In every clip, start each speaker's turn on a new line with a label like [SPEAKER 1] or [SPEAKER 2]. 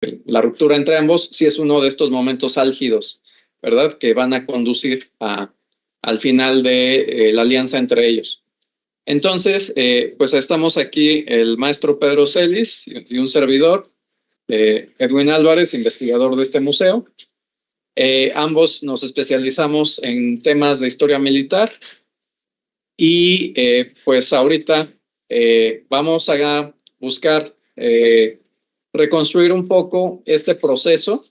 [SPEAKER 1] la ruptura entre ambos sí es uno de estos momentos álgidos, ¿verdad? Que van a conducir al final de la alianza entre ellos. Entonces, pues estamos aquí el maestro Pedro Celis y un servidor, Edwin Álvarez, investigador de este museo. Ambos nos especializamos en temas de historia militar y pues ahorita vamos a buscar reconstruir un poco este proceso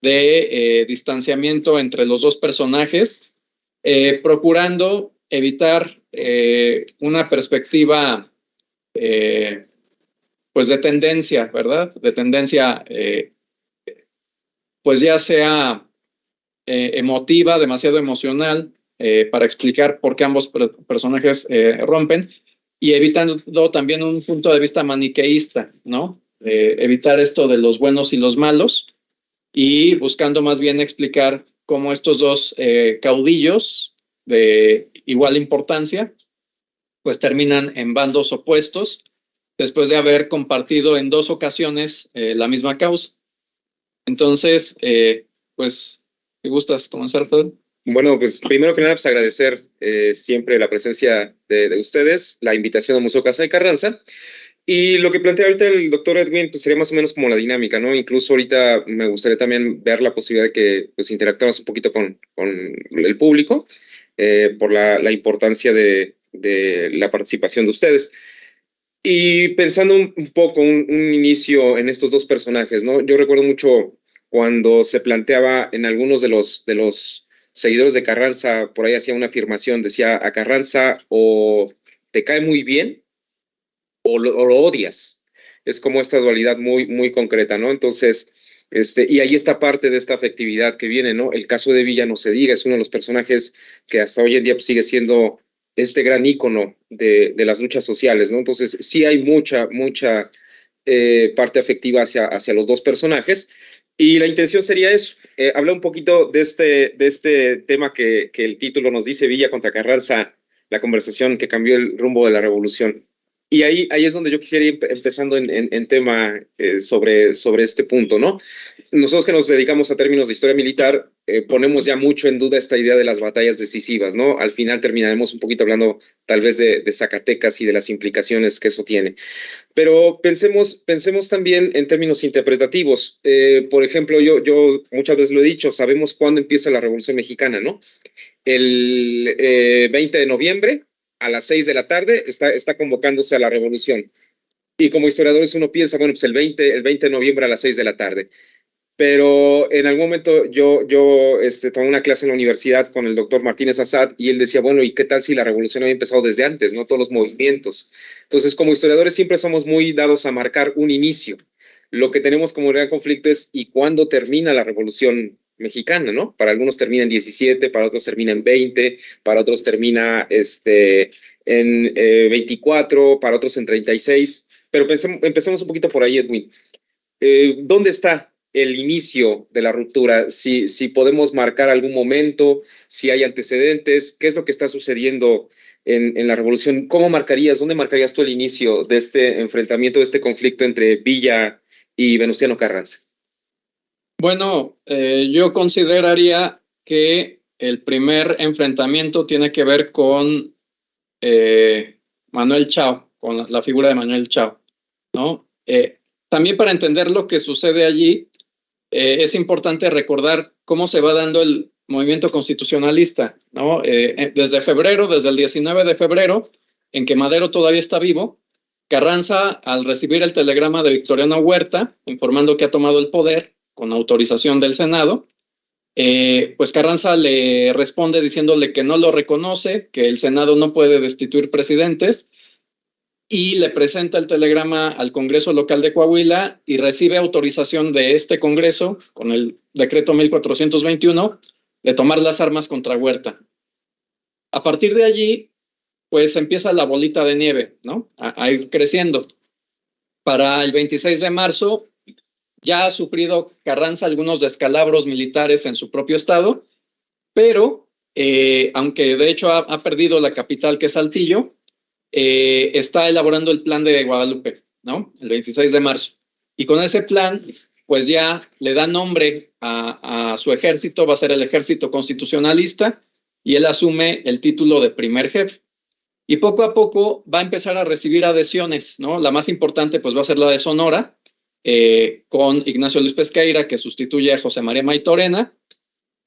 [SPEAKER 1] de distanciamiento entre los dos personajes, procurando evitar una perspectiva pues de tendencia, ¿verdad? De tendencia pues ya sea emotiva, demasiado emocional, para explicar por qué ambos personajes rompen, y evitando también un punto de vista maniqueísta, ¿no? Evitar esto de los buenos y los malos, y buscando más bien explicar cómo estos dos caudillos de igual importancia, pues terminan en bandos opuestos, después de haber compartido en dos ocasiones la misma causa. Entonces, pues, si gustas comenzar, Pedro.
[SPEAKER 2] Bueno, pues primero que nada, pues agradecer siempre la presencia de ustedes, la invitación al Museo Casa de Carranza. Y lo que plantea ahorita el doctor Edwin, pues sería más o menos como la dinámica, ¿no? Incluso ahorita me gustaría también ver la posibilidad de que pues interactuemos un poquito con el público por la importancia de la participación de ustedes. Y pensando un poco un inicio en estos dos personajes, ¿no? Yo recuerdo mucho cuando se planteaba en algunos de los seguidores de Carranza, por ahí hacía una afirmación, decía, a Carranza o te cae muy bien o lo odias. Es como esta dualidad muy concreta, ¿no? Entonces, y ahí está parte de esta afectividad que viene, ¿no? El caso de Villa no se diga, es uno de los personajes que hasta hoy en día pues, sigue siendo este gran ícono de las luchas sociales, ¿no? Entonces, sí hay mucha parte afectiva hacia los dos personajes, y la intención sería eso, hablar un poquito de este tema que el título nos dice, Villa contra Carranza, la conversación que cambió el rumbo de la revolución. Y ahí es donde yo quisiera ir empezando en tema sobre este punto, ¿no? Nosotros que nos dedicamos a términos de historia militar, ponemos ya mucho en duda esta idea de las batallas decisivas, ¿no? Al final terminaremos un poquito hablando tal vez de Zacatecas y de las implicaciones que eso tiene. Pero pensemos también en términos interpretativos. Por ejemplo, yo muchas veces lo he dicho, sabemos cuándo empieza la Revolución Mexicana, ¿no? El 20 de noviembre a las 6 de la tarde está convocándose a la revolución. Y como historiadores uno piensa, bueno, pues el 20 de noviembre a las 6 de la tarde. Pero en algún momento yo tomé una clase en la universidad con el doctor Martínez Assad y él decía, bueno, ¿y qué tal si la revolución había empezado desde antes, no? Todos los movimientos. Entonces, como historiadores siempre somos muy dados a marcar un inicio. Lo que tenemos como gran conflicto es ¿y cuándo termina la revolución mexicana, no? Para algunos termina en 17, para otros termina en 20, para otros termina en 24, para otros en 36. Pero empecemos un poquito por ahí, Edwin. ¿Dónde está el inicio de la ruptura? Si podemos marcar algún momento, si hay antecedentes, ¿qué es lo que está sucediendo en la revolución? ¿Dónde marcarías tú el inicio de este enfrentamiento, de este conflicto entre Villa y Venustiano Carranza?
[SPEAKER 1] Bueno, yo consideraría que el primer enfrentamiento tiene que ver con Manuel Chao, con la figura de Manuel Chao, ¿no? También para entender lo que sucede allí, es importante recordar cómo se va dando el movimiento constitucionalista, ¿no? Desde febrero, desde el 19 de febrero, en que Madero todavía está vivo, Carranza, al recibir el telegrama de Victoriano Huerta, informando que ha tomado el poder con autorización del Senado, pues Carranza le responde diciéndole que no lo reconoce, que el Senado no puede destituir presidentes, y le presenta el telegrama al Congreso Local de Coahuila y recibe autorización de este Congreso, con el decreto 1421, de tomar las armas contra Huerta. A partir de allí, pues empieza la bolita de nieve, ¿no? A ir creciendo. Para el 26 de marzo, ya ha sufrido Carranza algunos descalabros militares en su propio estado, pero aunque de hecho ha perdido la capital, que es Saltillo, está elaborando el plan de Guadalupe, ¿no? El 26 de marzo. Y con ese plan pues ya le da nombre a su ejército, va a ser el Ejército Constitucionalista, y él asume el título de primer jefe. Y poco a poco va a empezar a recibir adhesiones, ¿no? La más importante pues va a ser la de Sonora, con Ignacio Luis Pesqueira, que sustituye a José María Maytorena.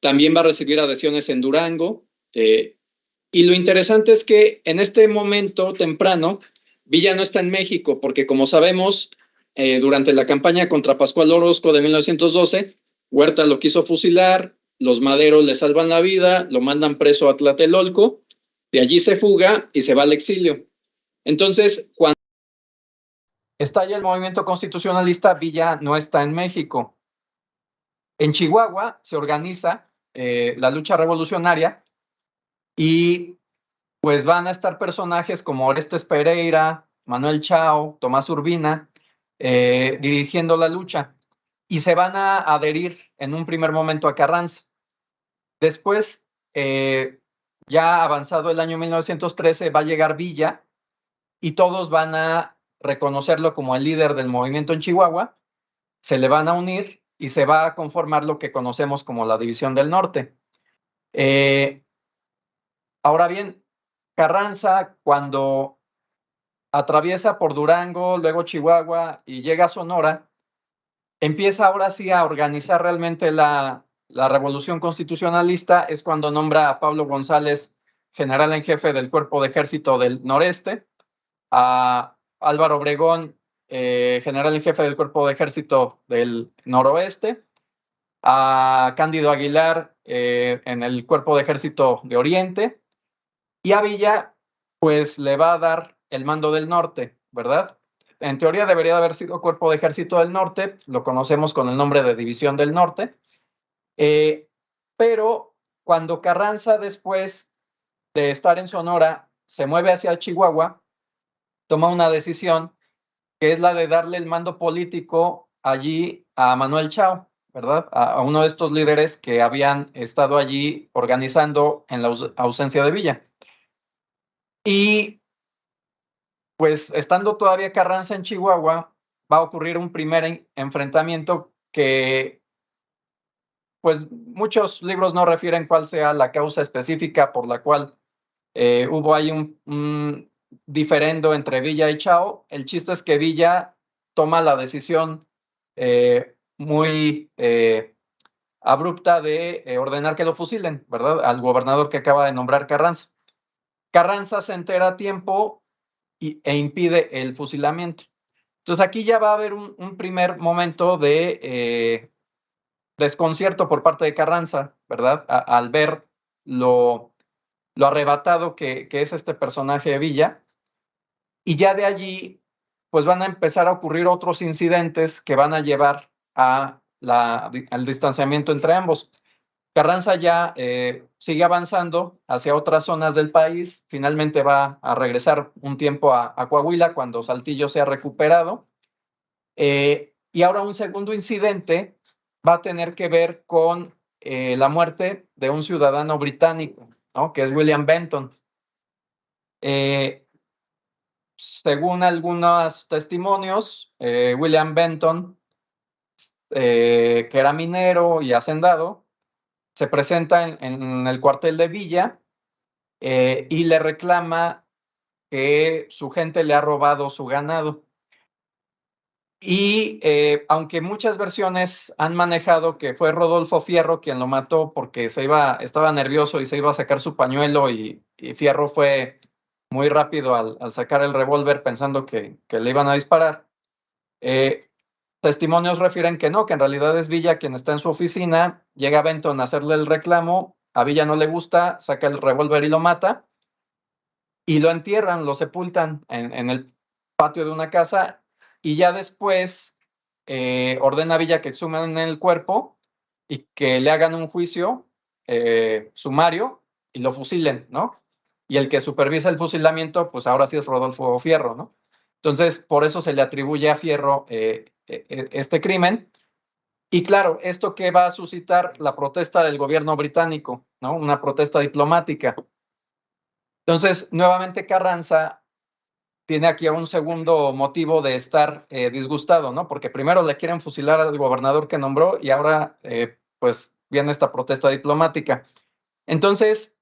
[SPEAKER 1] También va a recibir adhesiones en Durango. Y lo interesante es que en este momento temprano, Villa no está en México, porque como sabemos, durante la campaña contra Pascual Orozco de 1912, Huerta lo quiso fusilar, los Madero le salvan la vida, lo mandan preso a Tlatelolco, de allí se fuga y se va al exilio. Entonces, cuando estalla el movimiento constitucionalista, Villa no está en México. En Chihuahua se organiza la lucha revolucionaria y pues van a estar personajes como Orestes Pereira, Manuel Chao, Tomás Urbina, dirigiendo la lucha, y se van a adherir en un primer momento a Carranza. Después, ya avanzado el año 1913, va a llegar Villa y todos van a reconocerlo como el líder del movimiento en Chihuahua, se le van a unir y se va a conformar lo que conocemos como la División del Norte. Ahora bien, Carranza, cuando atraviesa por Durango, luego Chihuahua y llega a Sonora, empieza ahora sí a organizar realmente la revolución constitucionalista. Es cuando nombra a Pablo González general en jefe del Cuerpo de Ejército del Noreste, a Álvaro Obregón general en jefe del Cuerpo de Ejército del Noroeste, a Cándido Aguilar en el Cuerpo de Ejército de Oriente, y a Villa pues le va a dar el mando del norte, ¿verdad? En teoría debería de haber sido Cuerpo de Ejército del Norte, lo conocemos con el nombre de División del Norte, pero cuando Carranza, después de estar en Sonora, se mueve hacia Chihuahua, toma una decisión que es la de darle el mando político allí a Manuel Chao, ¿verdad? A uno de estos líderes que habían estado allí organizando en la ausencia de Villa. Y pues estando todavía Carranza en Chihuahua, va a ocurrir un primer enfrentamiento que pues muchos libros no refieren cuál sea la causa específica por la cual hubo ahí un diferendo entre Villa y Chao. El chiste es que Villa toma la decisión muy abrupta de ordenar que lo fusilen, ¿verdad? Al gobernador que acaba de nombrar Carranza. Carranza se entera a tiempo e impide el fusilamiento. Entonces aquí ya va a haber un primer momento de desconcierto por parte de Carranza, ¿verdad? Al ver lo arrebatado que es este personaje de Villa. Y ya de allí, pues van a empezar a ocurrir otros incidentes que van a llevar al distanciamiento entre ambos. Carranza ya sigue avanzando hacia otras zonas del país, finalmente va a regresar un tiempo a Coahuila cuando Saltillo se ha recuperado, y ahora un segundo incidente va a tener que ver con la muerte de un ciudadano británico, ¿no? Que es William Benton. Según algunos testimonios, William Benton, que era minero y hacendado, se presenta en el cuartel de Villa y le reclama que su gente le ha robado su ganado. Y aunque muchas versiones han manejado que fue Rodolfo Fierro quien lo mató porque estaba nervioso y se iba a sacar su pañuelo, y Fierro fue muy rápido al sacar el revólver pensando que le iban a disparar. Testimonios refieren que no, que en realidad es Villa quien está en su oficina, llega Benton a hacerle el reclamo, a Villa no le gusta, saca el revólver y lo mata, y lo entierran, lo sepultan en el patio de una casa, y ya después ordena a Villa que exhumen el cuerpo y que le hagan un juicio sumario y lo fusilen, ¿no? Y el que supervisa el fusilamiento, pues ahora sí es Rodolfo Fierro, ¿no? Entonces, por eso se le atribuye a Fierro este crimen. Y claro, esto que va a suscitar la protesta del gobierno británico, ¿no? Una protesta diplomática. Entonces, nuevamente Carranza tiene aquí un segundo motivo de estar disgustado, ¿no? Porque primero le quieren fusilar al gobernador que nombró y ahora, pues, viene esta protesta diplomática. Entonces,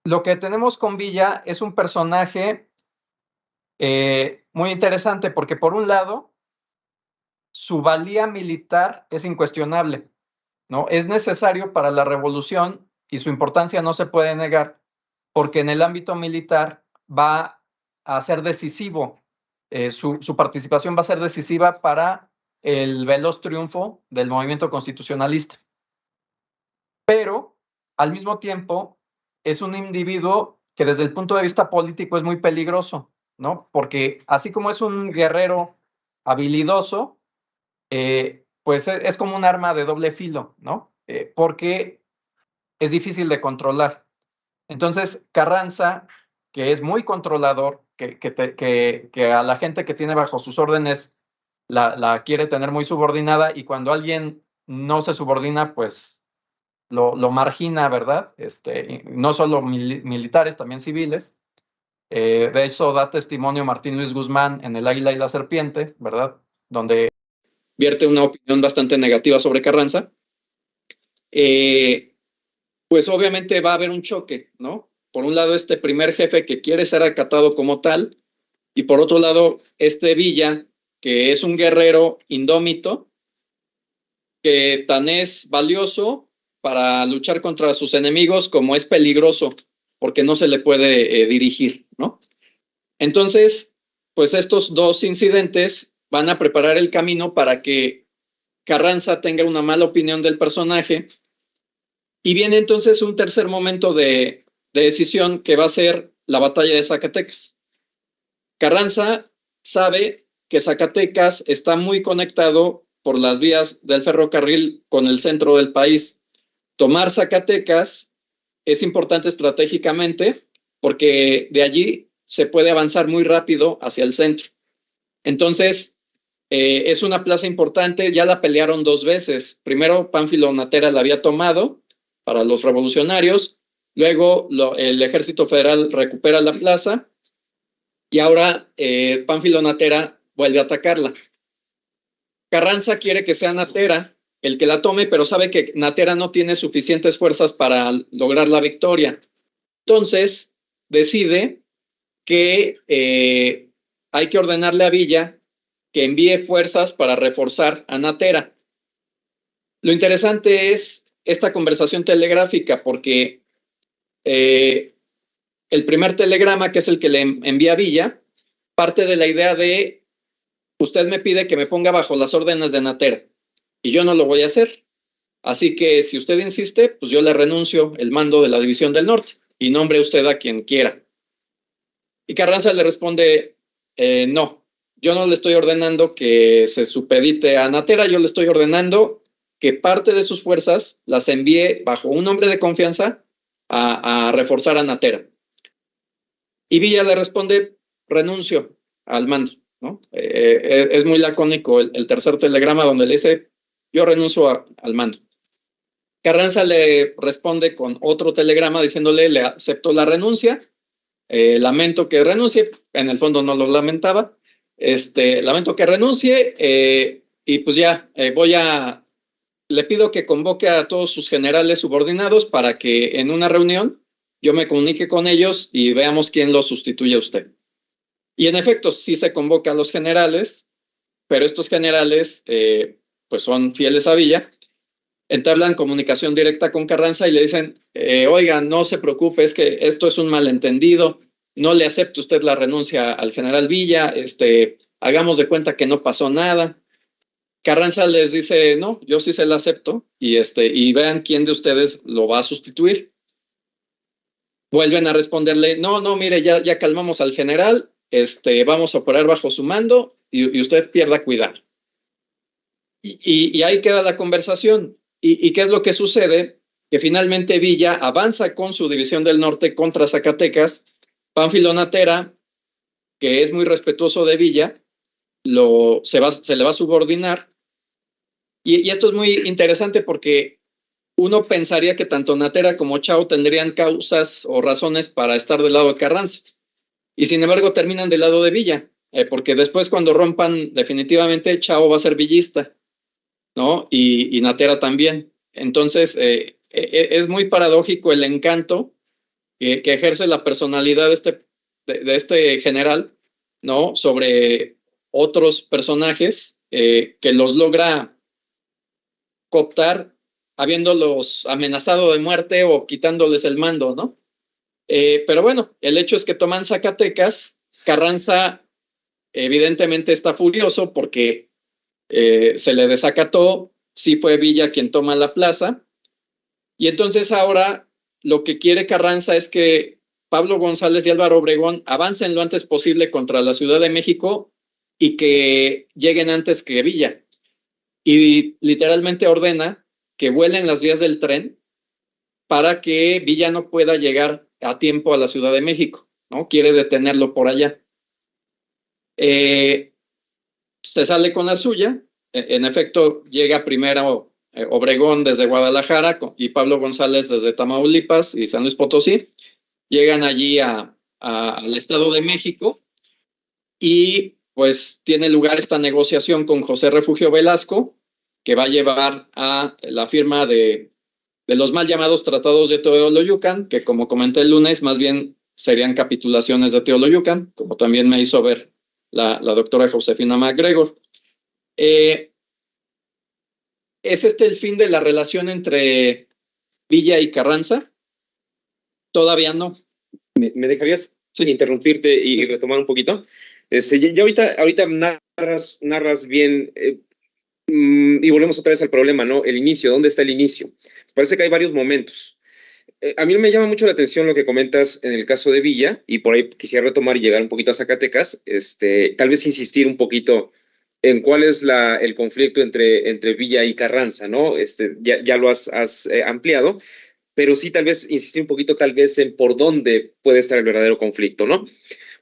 [SPEAKER 1] lo que tenemos con Villa es un personaje muy interesante porque, por un lado, su valía militar es incuestionable, ¿no? Es necesario para la revolución y su importancia no se puede negar porque en el ámbito militar va a ser decisivo, su participación va a ser decisiva para el veloz triunfo del movimiento constitucionalista. Pero, al mismo tiempo, es un individuo que desde el punto de vista político es muy peligroso, ¿no? Porque así como es un guerrero habilidoso, pues es como un arma de doble filo, ¿no? Porque es difícil de controlar. Entonces, Carranza, que es muy controlador, que a la gente que tiene bajo sus órdenes la quiere tener muy subordinada, y cuando alguien no se subordina, pues lo margina, ¿verdad? No solo militares, también civiles. De eso da testimonio Martín Luis Guzmán en El Águila y la Serpiente, ¿verdad? Donde vierte una opinión bastante negativa sobre Carranza. Pues obviamente va a haber un choque, ¿no? Por un lado, este primer jefe que quiere ser acatado como tal, y por otro lado, este Villa, que es un guerrero indómito, que tan es valioso para luchar contra sus enemigos como es peligroso, porque no se le puede dirigir, ¿no? Entonces, pues estos dos incidentes van a preparar el camino para que Carranza tenga una mala opinión del personaje. Y viene entonces un tercer momento de decisión, que va a ser la batalla de Zacatecas. Carranza sabe que Zacatecas está muy conectado por las vías del ferrocarril con el centro del país. Tomar Zacatecas es importante estratégicamente porque de allí se puede avanzar muy rápido hacia el centro. Entonces, es una plaza importante, ya la pelearon 2 veces. Primero, Pánfilo Natera la había tomado para los revolucionarios, luego el Ejército Federal recupera la plaza y ahora Pánfilo Natera vuelve a atacarla. Carranza quiere que sea Natera el que la tome, pero sabe que Natera no tiene suficientes fuerzas para lograr la victoria. Entonces decide que hay que ordenarle a Villa que envíe fuerzas para reforzar a Natera. Lo interesante es esta conversación telegráfica, porque el primer telegrama, que es el que le envía Villa, parte de la idea de: usted me pide que me ponga bajo las órdenes de Natera, y yo no lo voy a hacer. Así que si usted insiste, pues yo le renuncio el mando de la División del Norte, y nombre usted a quien quiera. Y Carranza le responde: no, yo no le estoy ordenando que se supedite a Natera, yo le estoy ordenando que parte de sus fuerzas las envíe bajo un nombre de confianza a reforzar a Natera. Y Villa le responde: renuncio al mando, ¿no? Es muy lacónico el tercer telegrama, donde le dice: yo renuncio al mando. Carranza le responde con otro telegrama diciéndole: le acepto la renuncia, lamento que renuncie. En el fondo no lo lamentaba. Lamento que renuncie, y pues ya le pido que convoque a todos sus generales subordinados para que en una reunión yo me comunique con ellos y veamos quién lo sustituye a usted. Y en efecto, sí se convoca a los generales, pero estos generales pues son fieles a Villa, entablan comunicación directa con Carranza y le dicen: oiga, no se preocupe, es que esto es un malentendido, no le acepte usted la renuncia al general Villa, hagamos de cuenta que no pasó nada. Carranza les dice: no, yo sí se la acepto, y vean quién de ustedes lo va a sustituir. Vuelven a responderle: no, mire, ya calmamos al general, vamos a operar bajo su mando y usted pierda cuidado. Y ahí queda la conversación. ¿Y qué es lo que sucede? Que finalmente Villa avanza con su División del Norte contra Zacatecas. Pánfilo Natera, que es muy respetuoso de Villa, se le va a subordinar. Y esto es muy interesante porque uno pensaría que tanto Natera como Chao tendrían causas o razones para estar del lado de Carranza. y sin embargo terminan del lado de Villa, porque después cuando rompan definitivamente, Chao va a ser villista, ¿no? Y Natera también. Entonces, es muy paradójico el encanto que ejerce la personalidad de este general, ¿no? Sobre otros personajes que los logra cooptar habiéndolos amenazado de muerte o quitándoles el mando, ¿no? Pero bueno, el hecho es que toman Zacatecas. Carranza evidentemente está furioso porque se le desacató, sí fue Villa quien toma la plaza, y entonces ahora lo que quiere Carranza es que Pablo González y Álvaro Obregón avancen lo antes posible contra la Ciudad de México y que lleguen antes que Villa. Y literalmente ordena que vuelen las vías del tren para que Villa no pueda llegar a tiempo a la Ciudad de México, ¿no? Quiere detenerlo por allá. Se sale con la suya. En efecto, llega primero Obregón desde Guadalajara y Pablo González desde Tamaulipas y San Luis Potosí. Llegan allí al Estado de México y pues tiene lugar esta negociación con José Refugio Velasco, que va a llevar a la firma de los mal llamados tratados de Teoloyucan, que como comenté el lunes, más bien serían capitulaciones de Teoloyucan, como también me hizo ver la doctora Josefina MacGregor. ¿Es el fin de la relación entre Villa y Carranza? Todavía no.
[SPEAKER 2] ¿Me dejarías interrumpirte y retomar un poquito? Ya ahorita narras bien, y volvemos otra vez al problema, ¿no? El inicio, ¿dónde está el inicio? Parece que hay varios momentos. A mí me llama mucho la atención lo que comentas en el caso de Villa, y por ahí quisiera retomar y llegar un poquito a Zacatecas, tal vez insistir un poquito en cuál es el conflicto entre Villa y Carranza, ¿no? Ya lo has ampliado, pero sí tal vez insistir un poquito tal vez en por dónde puede estar el verdadero conflicto, ¿no?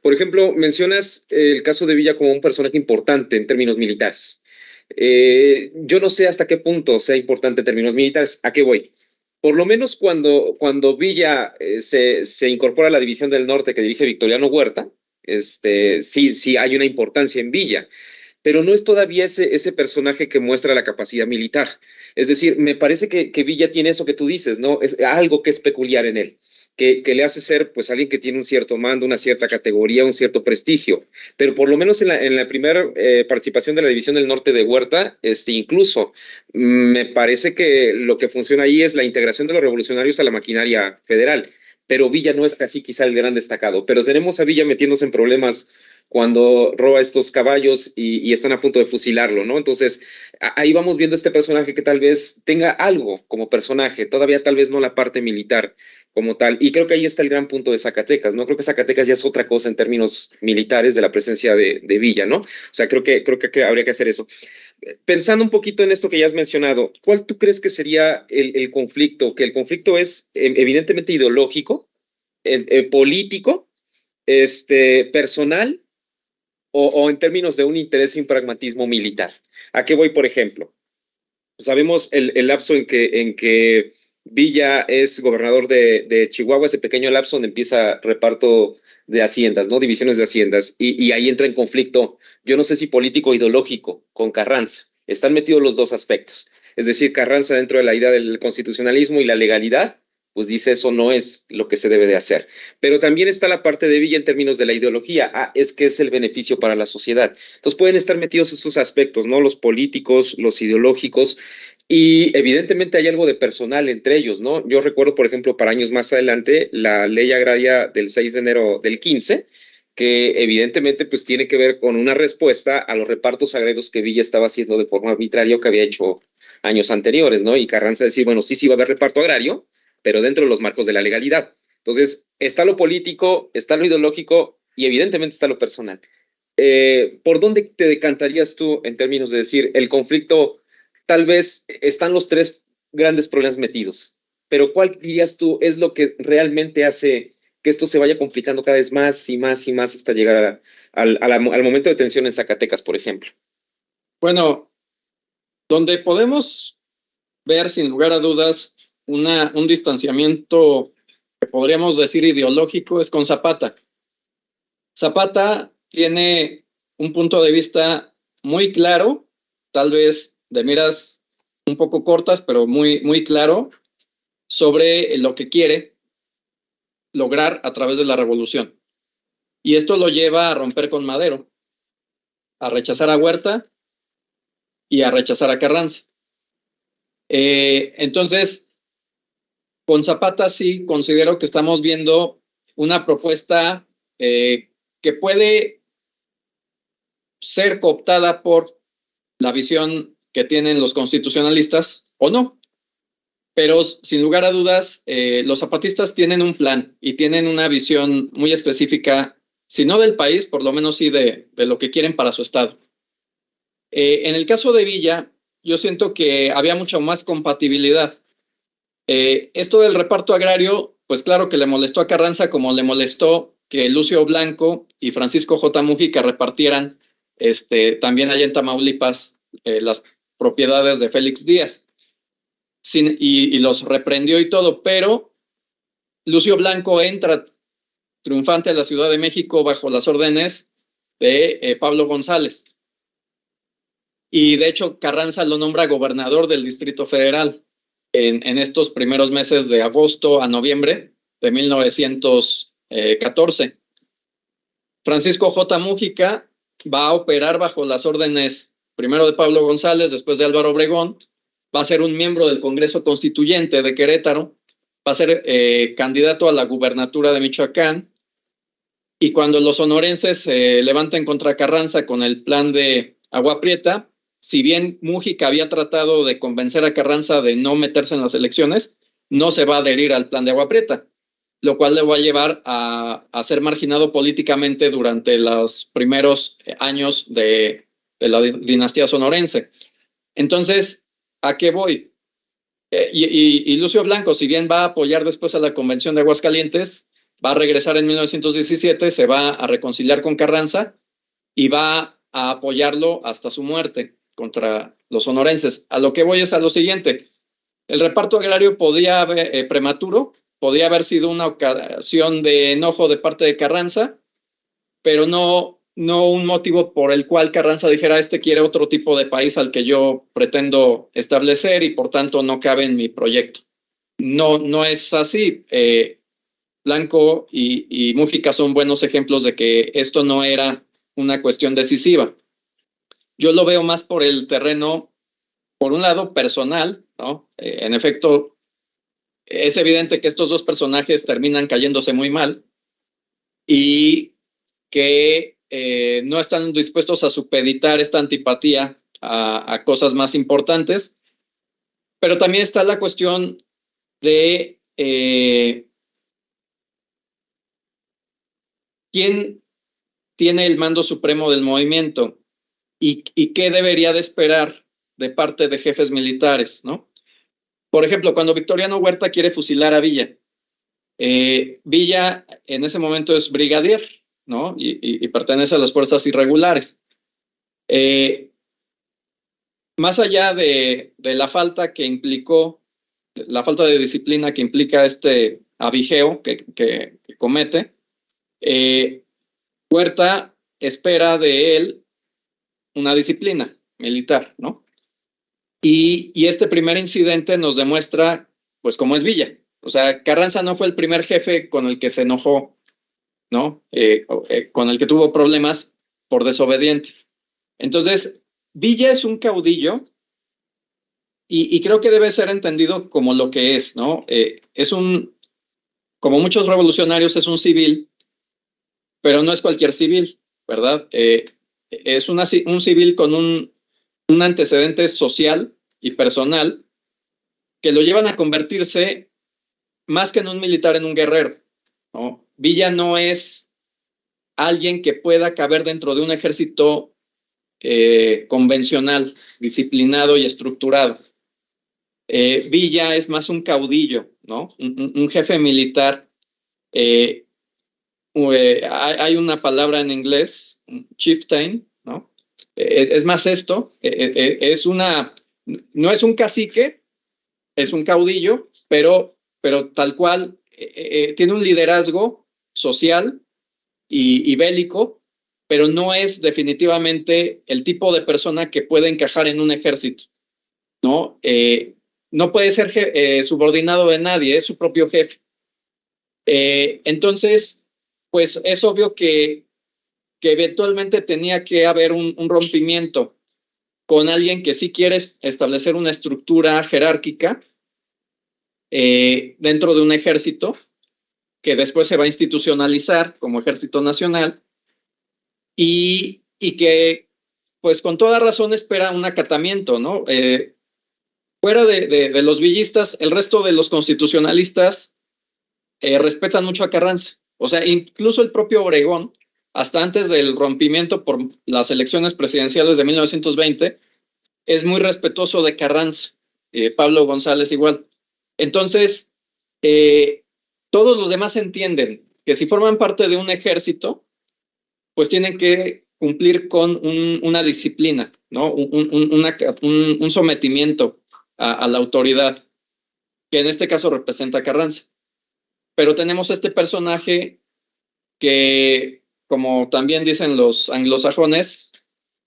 [SPEAKER 2] Por ejemplo, mencionas el caso de Villa como un personaje importante en términos militares. Yo no sé hasta qué punto sea importante en términos militares. ¿A qué voy? Por lo menos cuando Villa se incorpora a la División del Norte que dirige Victoriano Huerta, sí hay una importancia en Villa, pero no es todavía ese personaje que muestra la capacidad militar. Es decir, me parece que Villa tiene eso que tú dices, ¿no? Es algo que es peculiar en él, que le hace ser pues alguien que tiene un cierto mando, una cierta categoría, un cierto prestigio. Pero por lo menos en la primera participación de la División del Norte de Huerta, incluso me parece que lo que funciona ahí es la integración de los revolucionarios a la maquinaria federal. Pero Villa no es así quizá el gran destacado. Pero tenemos a Villa metiéndose en problemas cuando roba estos caballos y están a punto de fusilarlo, ¿no? Entonces, ahí vamos viendo este personaje que tal vez tenga algo como personaje, todavía tal vez no la parte militar como tal, y creo que ahí está el gran punto de Zacatecas, ¿no? Creo que Zacatecas ya es otra cosa en términos militares de la presencia de Villa, ¿no? O sea, creo que habría que hacer eso. Pensando un poquito en esto que ya has mencionado, ¿cuál tú crees que sería el conflicto? Que el conflicto es evidentemente ideológico, político, personal, o en términos de un interés y un pragmatismo militar. ¿A qué voy, por ejemplo? Sabemos el lapso en que Villa es gobernador de Chihuahua, ese pequeño lapso donde empieza reparto de haciendas, ¿no? Divisiones de haciendas, y ahí entra en conflicto, yo no sé si político o ideológico, con Carranza. Están metidos los dos aspectos. Es decir, Carranza dentro de la idea del constitucionalismo y la legalidad, pues dice eso no es lo que se debe de hacer. Pero también está la parte de Villa en términos de la ideología. Es que es el beneficio para la sociedad. Entonces pueden estar metidos estos aspectos, ¿no? Los políticos, los ideológicos, y evidentemente hay algo de personal entre ellos, ¿no? Yo recuerdo, por ejemplo, para años más adelante, la ley agraria del 6 de enero del 15, que evidentemente pues tiene que ver con una respuesta a los repartos agrarios que Villa estaba haciendo de forma arbitraria o que había hecho años anteriores, ¿no? Y Carranza decir, bueno, sí va a haber reparto agrario, pero dentro de los marcos de la legalidad. Entonces, está lo político, está lo ideológico y evidentemente está lo personal. ¿Por dónde te decantarías tú en términos de decir el conflicto? Tal vez están los tres grandes problemas metidos, pero ¿cuál dirías tú es lo que realmente hace que esto se vaya complicando cada vez más y más y más hasta llegar al momento de tensión en Zacatecas, por ejemplo?
[SPEAKER 1] Bueno, donde podemos ver sin lugar a dudas un distanciamiento que podríamos decir ideológico es con Zapata. Zapata tiene un punto de vista muy claro, tal vez de miras un poco cortas, pero muy claro, sobre lo que quiere lograr a través de la revolución. Y esto lo lleva a romper con Madero, a rechazar a Huerta y a rechazar a Carranza. Entonces, con Zapata sí considero que estamos viendo una propuesta que puede ser cooptada por la visión que tienen los constitucionalistas o no. Pero sin lugar a dudas, los zapatistas tienen un plan y tienen una visión muy específica, si no del país, por lo menos sí de lo que quieren para su estado. En el caso de Villa, yo siento que había mucha más compatibilidad. Esto del reparto agrario, pues claro que le molestó a Carranza como le molestó que Lucio Blanco y Francisco J. Mújica repartieran también allá en Tamaulipas las propiedades de Félix Díaz. Y los reprendió y todo, pero Lucio Blanco entra triunfante a la Ciudad de México bajo las órdenes de Pablo González. Y de hecho Carranza lo nombra gobernador del Distrito Federal en estos primeros meses de agosto a noviembre de 1914. Francisco J. Mújica va a operar bajo las órdenes primero de Pablo González, después de Álvaro Obregón, va a ser un miembro del Congreso Constituyente de Querétaro, va a ser candidato a la gubernatura de Michoacán, y cuando los sonorenses se levantan contra Carranza con el plan de Agua Prieta, si bien Mújica había tratado de convencer a Carranza de no meterse en las elecciones, no se va a adherir al plan de Agua Prieta, lo cual le va a llevar a ser marginado políticamente durante los primeros años de la dinastía sonorense. Entonces, ¿a qué voy? Y Lucio Blanco, si bien va a apoyar después a la Convención de Aguascalientes, va a regresar en 1917, se va a reconciliar con Carranza y va a apoyarlo hasta su muerte contra los sonorenses. A lo que voy es a lo siguiente: el reparto agrario podía haber, prematuro, podía haber sido una ocasión de enojo de parte de Carranza, pero no un motivo por el cual Carranza dijera quiere otro tipo de país al que yo pretendo establecer y por tanto no cabe en mi proyecto. No es así. Blanco y Mújica son buenos ejemplos de que esto no era una cuestión decisiva. Yo lo veo más por el terreno, por un lado, personal, ¿no? En efecto, es evidente que estos dos personajes terminan cayéndose muy mal y que no están dispuestos a supeditar esta antipatía a cosas más importantes, pero también está la cuestión de quién tiene el mando supremo del movimiento y qué debería de esperar de parte de jefes militares, ¿no? Por ejemplo, cuando Victoriano Huerta quiere fusilar a Villa, Villa en ese momento es brigadier, ¿no? Y pertenece a las fuerzas irregulares. Más allá de la falta que implicó, la falta de disciplina que implica este abigeo que comete, Huerta espera de él una disciplina militar, ¿no? Y este primer incidente nos demuestra, pues, cómo es Villa. O sea, Carranza no fue el primer jefe con el que se enojó, ¿no? Con el que tuvo problemas por desobediente. Entonces, Villa es un caudillo y creo que debe ser entendido como lo que es, ¿no? Es como muchos revolucionarios, es un civil, pero no es cualquier civil, ¿verdad? Es un civil con un antecedente social y personal que lo llevan a convertirse más que en un militar, en un guerrero, ¿no? Villa no es alguien que pueda caber dentro de un ejército convencional, disciplinado y estructurado. Villa es más un caudillo, ¿no? Un jefe militar. Hay una palabra en inglés, chieftain, ¿no? Es más esto, no es un cacique, es un caudillo, pero tal cual tiene un liderazgo social y bélico, pero no es definitivamente el tipo de persona que puede encajar en un ejército, ¿no? No puede ser subordinado de nadie, es su propio jefe. Entonces, pues es obvio que eventualmente tenía que haber un rompimiento con alguien que sí quiere establecer una estructura jerárquica dentro de un ejército que después se va a institucionalizar como Ejército Nacional y que, pues con toda razón espera un acatamiento, ¿no? Fuera de los villistas, el resto de los constitucionalistas respetan mucho a Carranza. O sea, incluso el propio Obregón, hasta antes del rompimiento por las elecciones presidenciales de 1920, es muy respetuoso de Carranza. Pablo González igual. Entonces, todos los demás entienden que si forman parte de un ejército, pues tienen que cumplir con una disciplina, ¿no? Un sometimiento a la autoridad, que en este caso representa a Carranza. Pero tenemos este personaje que, como también dicen los anglosajones,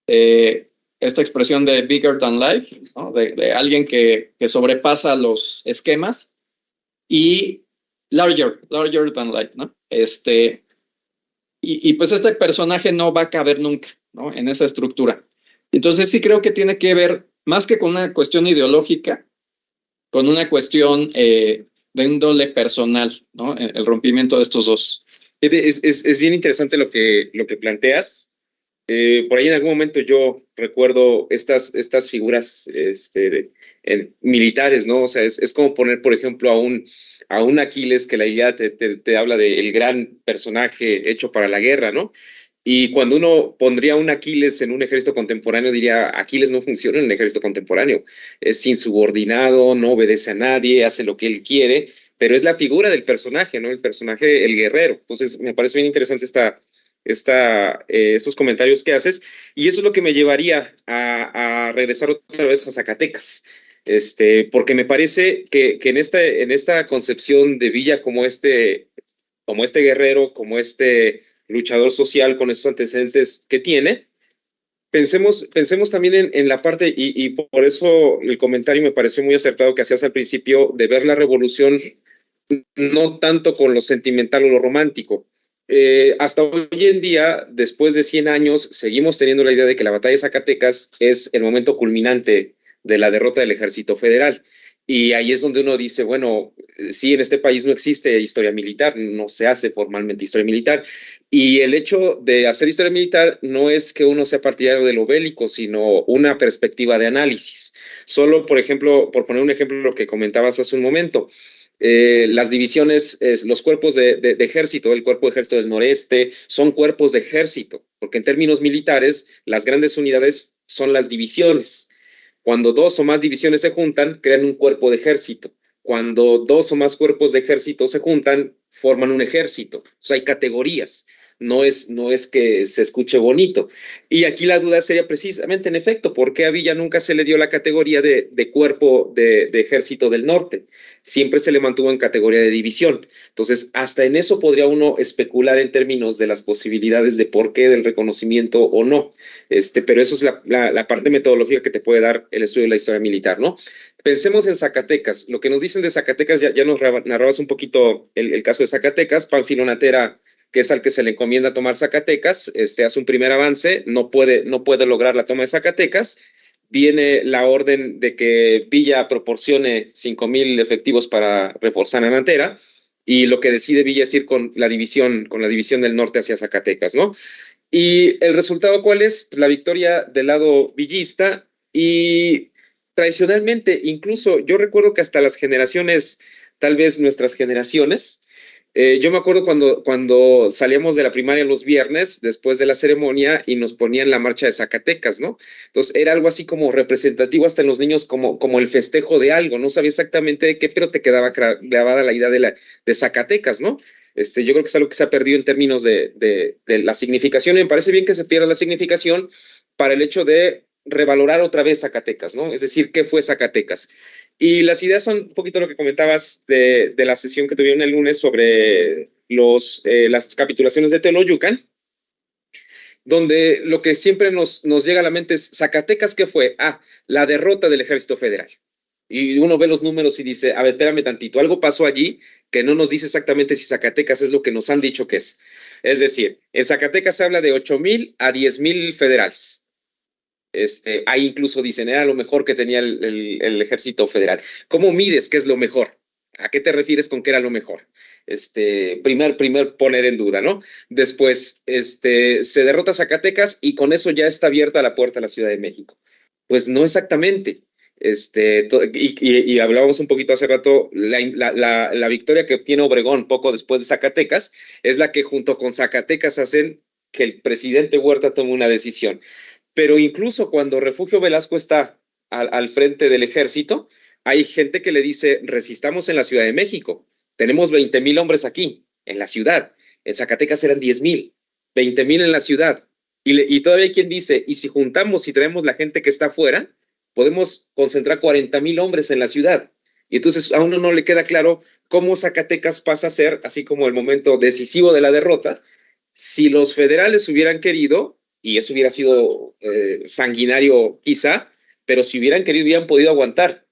[SPEAKER 1] esta expresión de bigger than life, ¿no? de alguien que sobrepasa los esquemas, y larger than life, ¿no? Y pues este personaje no va a caber nunca, ¿no? En esa estructura. Entonces sí creo que tiene que ver, más que con una cuestión ideológica, con una cuestión de índole personal, ¿no? El rompimiento de estos dos.
[SPEAKER 2] Es bien interesante lo que planteas. Por ahí en algún momento yo recuerdo estas figuras militares, ¿no? O sea, es como poner, por ejemplo, a un Aquiles, que la idea te habla del gran personaje hecho para la guerra, ¿no? Y cuando uno pondría un Aquiles en un ejército contemporáneo, diría, Aquiles no funciona en el ejército contemporáneo. Es insubordinado, no obedece a nadie, hace lo que él quiere, pero es la figura del personaje, ¿no? El personaje, el guerrero. Entonces, me parece bien interesante estos comentarios que haces, y eso es lo que me llevaría a regresar otra vez a Zacatecas, porque me parece que en esta concepción de Villa como este guerrero, como este luchador social con esos antecedentes que tiene, pensemos también en la parte, y por eso el comentario me pareció muy acertado que hacías al principio, de ver la revolución no tanto con lo sentimental o lo romántico. Hasta hoy en día, después de 100 años, seguimos teniendo la idea de que la batalla de Zacatecas es el momento culminante de la derrota del ejército federal. Y ahí es donde uno dice, bueno, sí, en este país no existe historia militar, no se hace formalmente historia militar. Y el hecho de hacer historia militar no es que uno sea partidario de lo bélico, sino una perspectiva de análisis. Solo, por ejemplo, por poner un ejemplo, lo que comentabas hace un momento, las divisiones, los cuerpos de ejército, el cuerpo de ejército del noreste, son cuerpos de ejército, porque en términos militares, las grandes unidades son las divisiones. Cuando dos o más divisiones se juntan, crean un cuerpo de ejército. Cuando dos o más cuerpos de ejército se juntan, forman un ejército. O sea, hay categorías. No es que se escuche bonito. Y aquí la duda sería precisamente, en efecto, ¿por qué a Villa nunca se le dio la categoría de cuerpo de ejército del norte? Siempre se le mantuvo en categoría de división. Entonces, hasta en eso podría uno especular en términos de las posibilidades de por qué del reconocimiento o no. Pero eso es la parte metodológica que te puede dar el estudio de la historia militar, ¿no? Pensemos en Zacatecas. Lo que nos dicen de Zacatecas, ya nos narrabas un poquito el caso de Zacatecas. Pánfilo Natera, que es al que se le encomienda tomar Zacatecas, hace un primer avance, no puede lograr la toma de Zacatecas. Viene la orden de que Villa proporcione 5,000 efectivos para reforzar a Natera, y lo que decide Villa es ir con la división del norte hacia Zacatecas, ¿no? Y el resultado, ¿cuál es? Pues la victoria del lado villista. Y tradicionalmente, incluso yo recuerdo que hasta las generaciones, tal vez nuestras generaciones, yo me acuerdo cuando salíamos de la primaria los viernes, después de la ceremonia, y nos ponían la marcha de Zacatecas, ¿no? Entonces era algo así como representativo hasta en los niños, como el festejo de algo. No sabía exactamente de qué, pero te quedaba grabada la idea de Zacatecas, ¿no? Yo creo que es algo que se ha perdido en términos de la significación, y me parece bien que se pierda la significación para el hecho de revalorar otra vez Zacatecas, ¿no? Es decir, ¿qué fue Zacatecas? Y las ideas son un poquito lo que comentabas de la sesión que tuvieron el lunes sobre las capitulaciones de Tenochtitlan, donde lo que siempre nos llega a la mente es Zacatecas, ¿qué fue? La derrota del Ejército Federal. Y uno ve los números y dice, a ver, espérame tantito, algo pasó allí que no nos dice exactamente si Zacatecas es lo que nos han dicho que es. Es decir, en Zacatecas se habla de 8,000 a 10,000 federales. Ahí incluso dicen, era lo mejor que tenía el Ejército Federal. ¿Cómo mides qué es lo mejor? ¿A qué te refieres con qué era lo mejor? Primer poner en duda, ¿no? Después, se derrota Zacatecas y con eso ya está abierta la puerta a la Ciudad de México. Pues no exactamente. Y hablábamos un poquito hace rato, la victoria que obtiene Obregón poco después de Zacatecas es la que junto con Zacatecas hacen que el presidente Huerta tome una decisión. Pero incluso cuando Refugio Velasco está al frente del ejército, hay gente que le dice, resistamos en la Ciudad de México, tenemos 20,000 hombres aquí, en la ciudad, en Zacatecas eran 10,000, 20,000 en la ciudad, y todavía hay quien dice, y si juntamos y traemos la gente que está afuera, podemos concentrar 40,000 hombres en la ciudad. Y entonces a uno no le queda claro cómo Zacatecas pasa a ser, así como el momento decisivo de la derrota, si los federales hubieran querido, y eso hubiera sido sanguinario quizá, pero si hubieran querido, hubieran podido aguantar.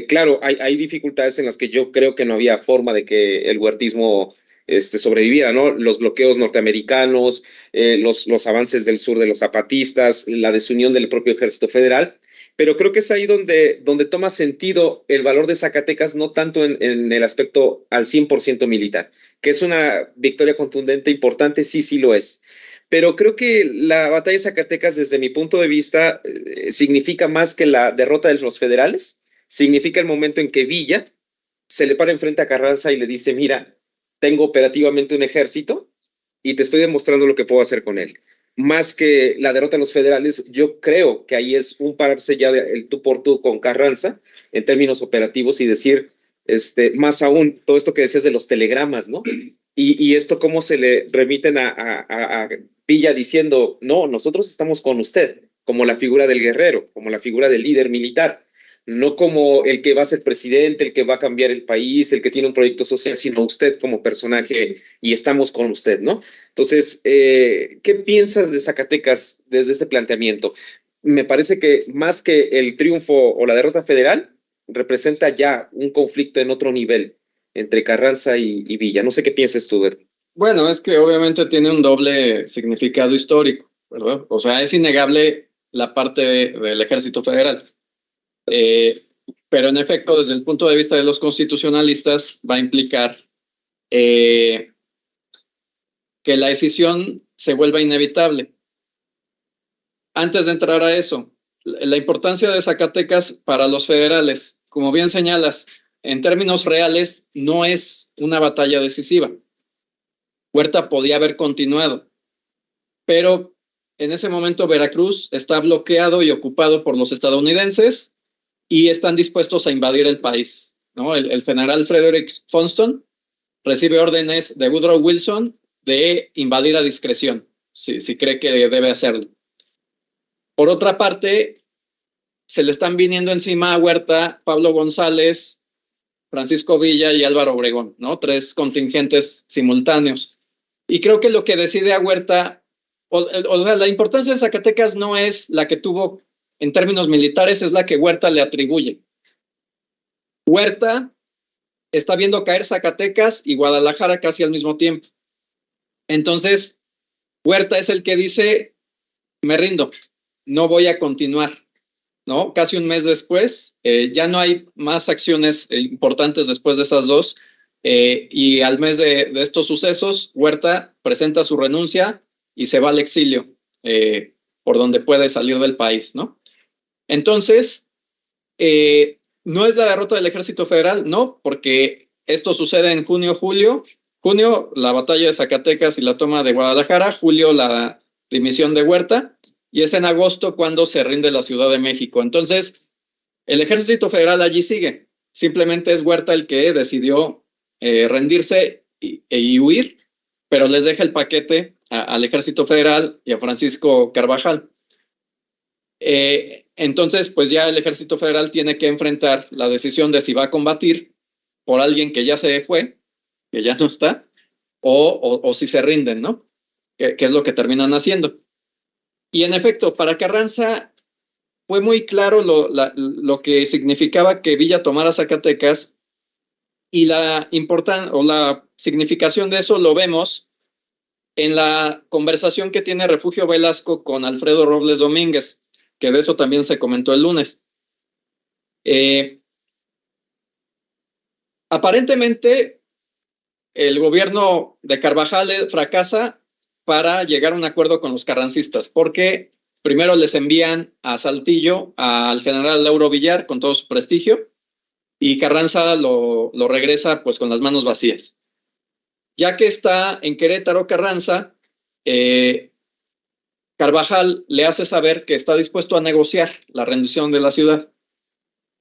[SPEAKER 2] Claro, hay dificultades en las que yo creo que no había forma de que el huertismo sobreviviera, ¿no? Los bloqueos norteamericanos, los avances del sur de los zapatistas, la desunión del propio Ejército Federal, pero creo que es ahí donde toma sentido el valor de Zacatecas, no tanto en el aspecto al 100% militar, que es una victoria contundente, importante, sí lo es. Pero creo que la batalla de Zacatecas, desde mi punto de vista, significa más que la derrota de los federales, significa el momento en que Villa se le para enfrente a Carranza y le dice, mira, tengo operativamente un ejército y te estoy demostrando lo que puedo hacer con él. Más que la derrota de los federales, yo creo que ahí es un pararse ya el tú por tú con Carranza en términos operativos y decir, más aún, todo esto que decías de los telegramas, ¿no? Y esto cómo se le remiten a Villa diciendo, no, nosotros estamos con usted, como la figura del guerrero, como la figura del líder militar, no como el que va a ser presidente, el que va a cambiar el país, el que tiene un proyecto social, sino usted como personaje y estamos con usted, ¿no? Entonces, ¿qué piensas de Zacatecas desde este planteamiento? Me parece que más que el triunfo o la derrota federal, representa ya un conflicto en otro nivel entre Carranza y Villa. No sé qué piensas tú, Ed.
[SPEAKER 1] Bueno, es que obviamente tiene un doble significado histórico, ¿verdad? O sea, es innegable la parte del Ejército Federal. Pero en efecto, desde el punto de vista de los constitucionalistas, va a implicar que la decisión se vuelva inevitable. Antes de entrar a eso, la importancia de Zacatecas para los federales, como bien señalas, en términos reales, no es una batalla decisiva. Huerta podía haber continuado, pero en ese momento Veracruz está bloqueado y ocupado por los estadounidenses y están dispuestos a invadir el país, ¿no? El general Frederick Johnston recibe órdenes de Woodrow Wilson de invadir a discreción, si cree que debe hacerlo. Por otra parte, se le están viniendo encima a Huerta Pablo González, Francisco Villa y Álvaro Obregón, ¿no? 3 contingentes simultáneos. Y creo que lo que decide a Huerta, o sea, la importancia de Zacatecas no es la que tuvo en términos militares, es la que Huerta le atribuye. Huerta está viendo caer Zacatecas y Guadalajara casi al mismo tiempo. Entonces, Huerta es el que dice, me rindo, no voy a continuar, ¿no? Casi un mes después, ya no hay más acciones importantes después de esas dos, y al mes de estos sucesos, Huerta presenta su renuncia y se va al exilio, por donde puede salir del país, ¿no? Entonces, no es la derrota del Ejército Federal, no, porque esto sucede en junio, la batalla de Zacatecas y la toma de Guadalajara, julio la dimisión de Huerta, y es en agosto cuando se rinde la Ciudad de México. Entonces, el Ejército Federal allí sigue, simplemente es Huerta el que decidió rendirse y huir, pero les deja el paquete al Ejército Federal y a Francisco Carvajal. Entonces, pues ya el Ejército Federal tiene que enfrentar la decisión de si va a combatir por alguien que ya se fue, que ya no está, o si se rinden, ¿no? Que es lo que terminan haciendo. Y en efecto, para Carranza fue muy claro lo que significaba que Villa tomara Zacatecas, y la significación de eso lo vemos en la conversación que tiene Refugio Velasco con Alfredo Robles Domínguez, que de eso también se comentó el lunes. Aparentemente, el gobierno de Carvajal fracasa para llegar a un acuerdo con los carrancistas, porque primero les envían a Saltillo al general Lauro Villar con todo su prestigio, y Carranza lo regresa pues con las manos vacías. Ya que está en Querétaro Carranza, Carvajal le hace saber que está dispuesto a negociar la rendición de la ciudad.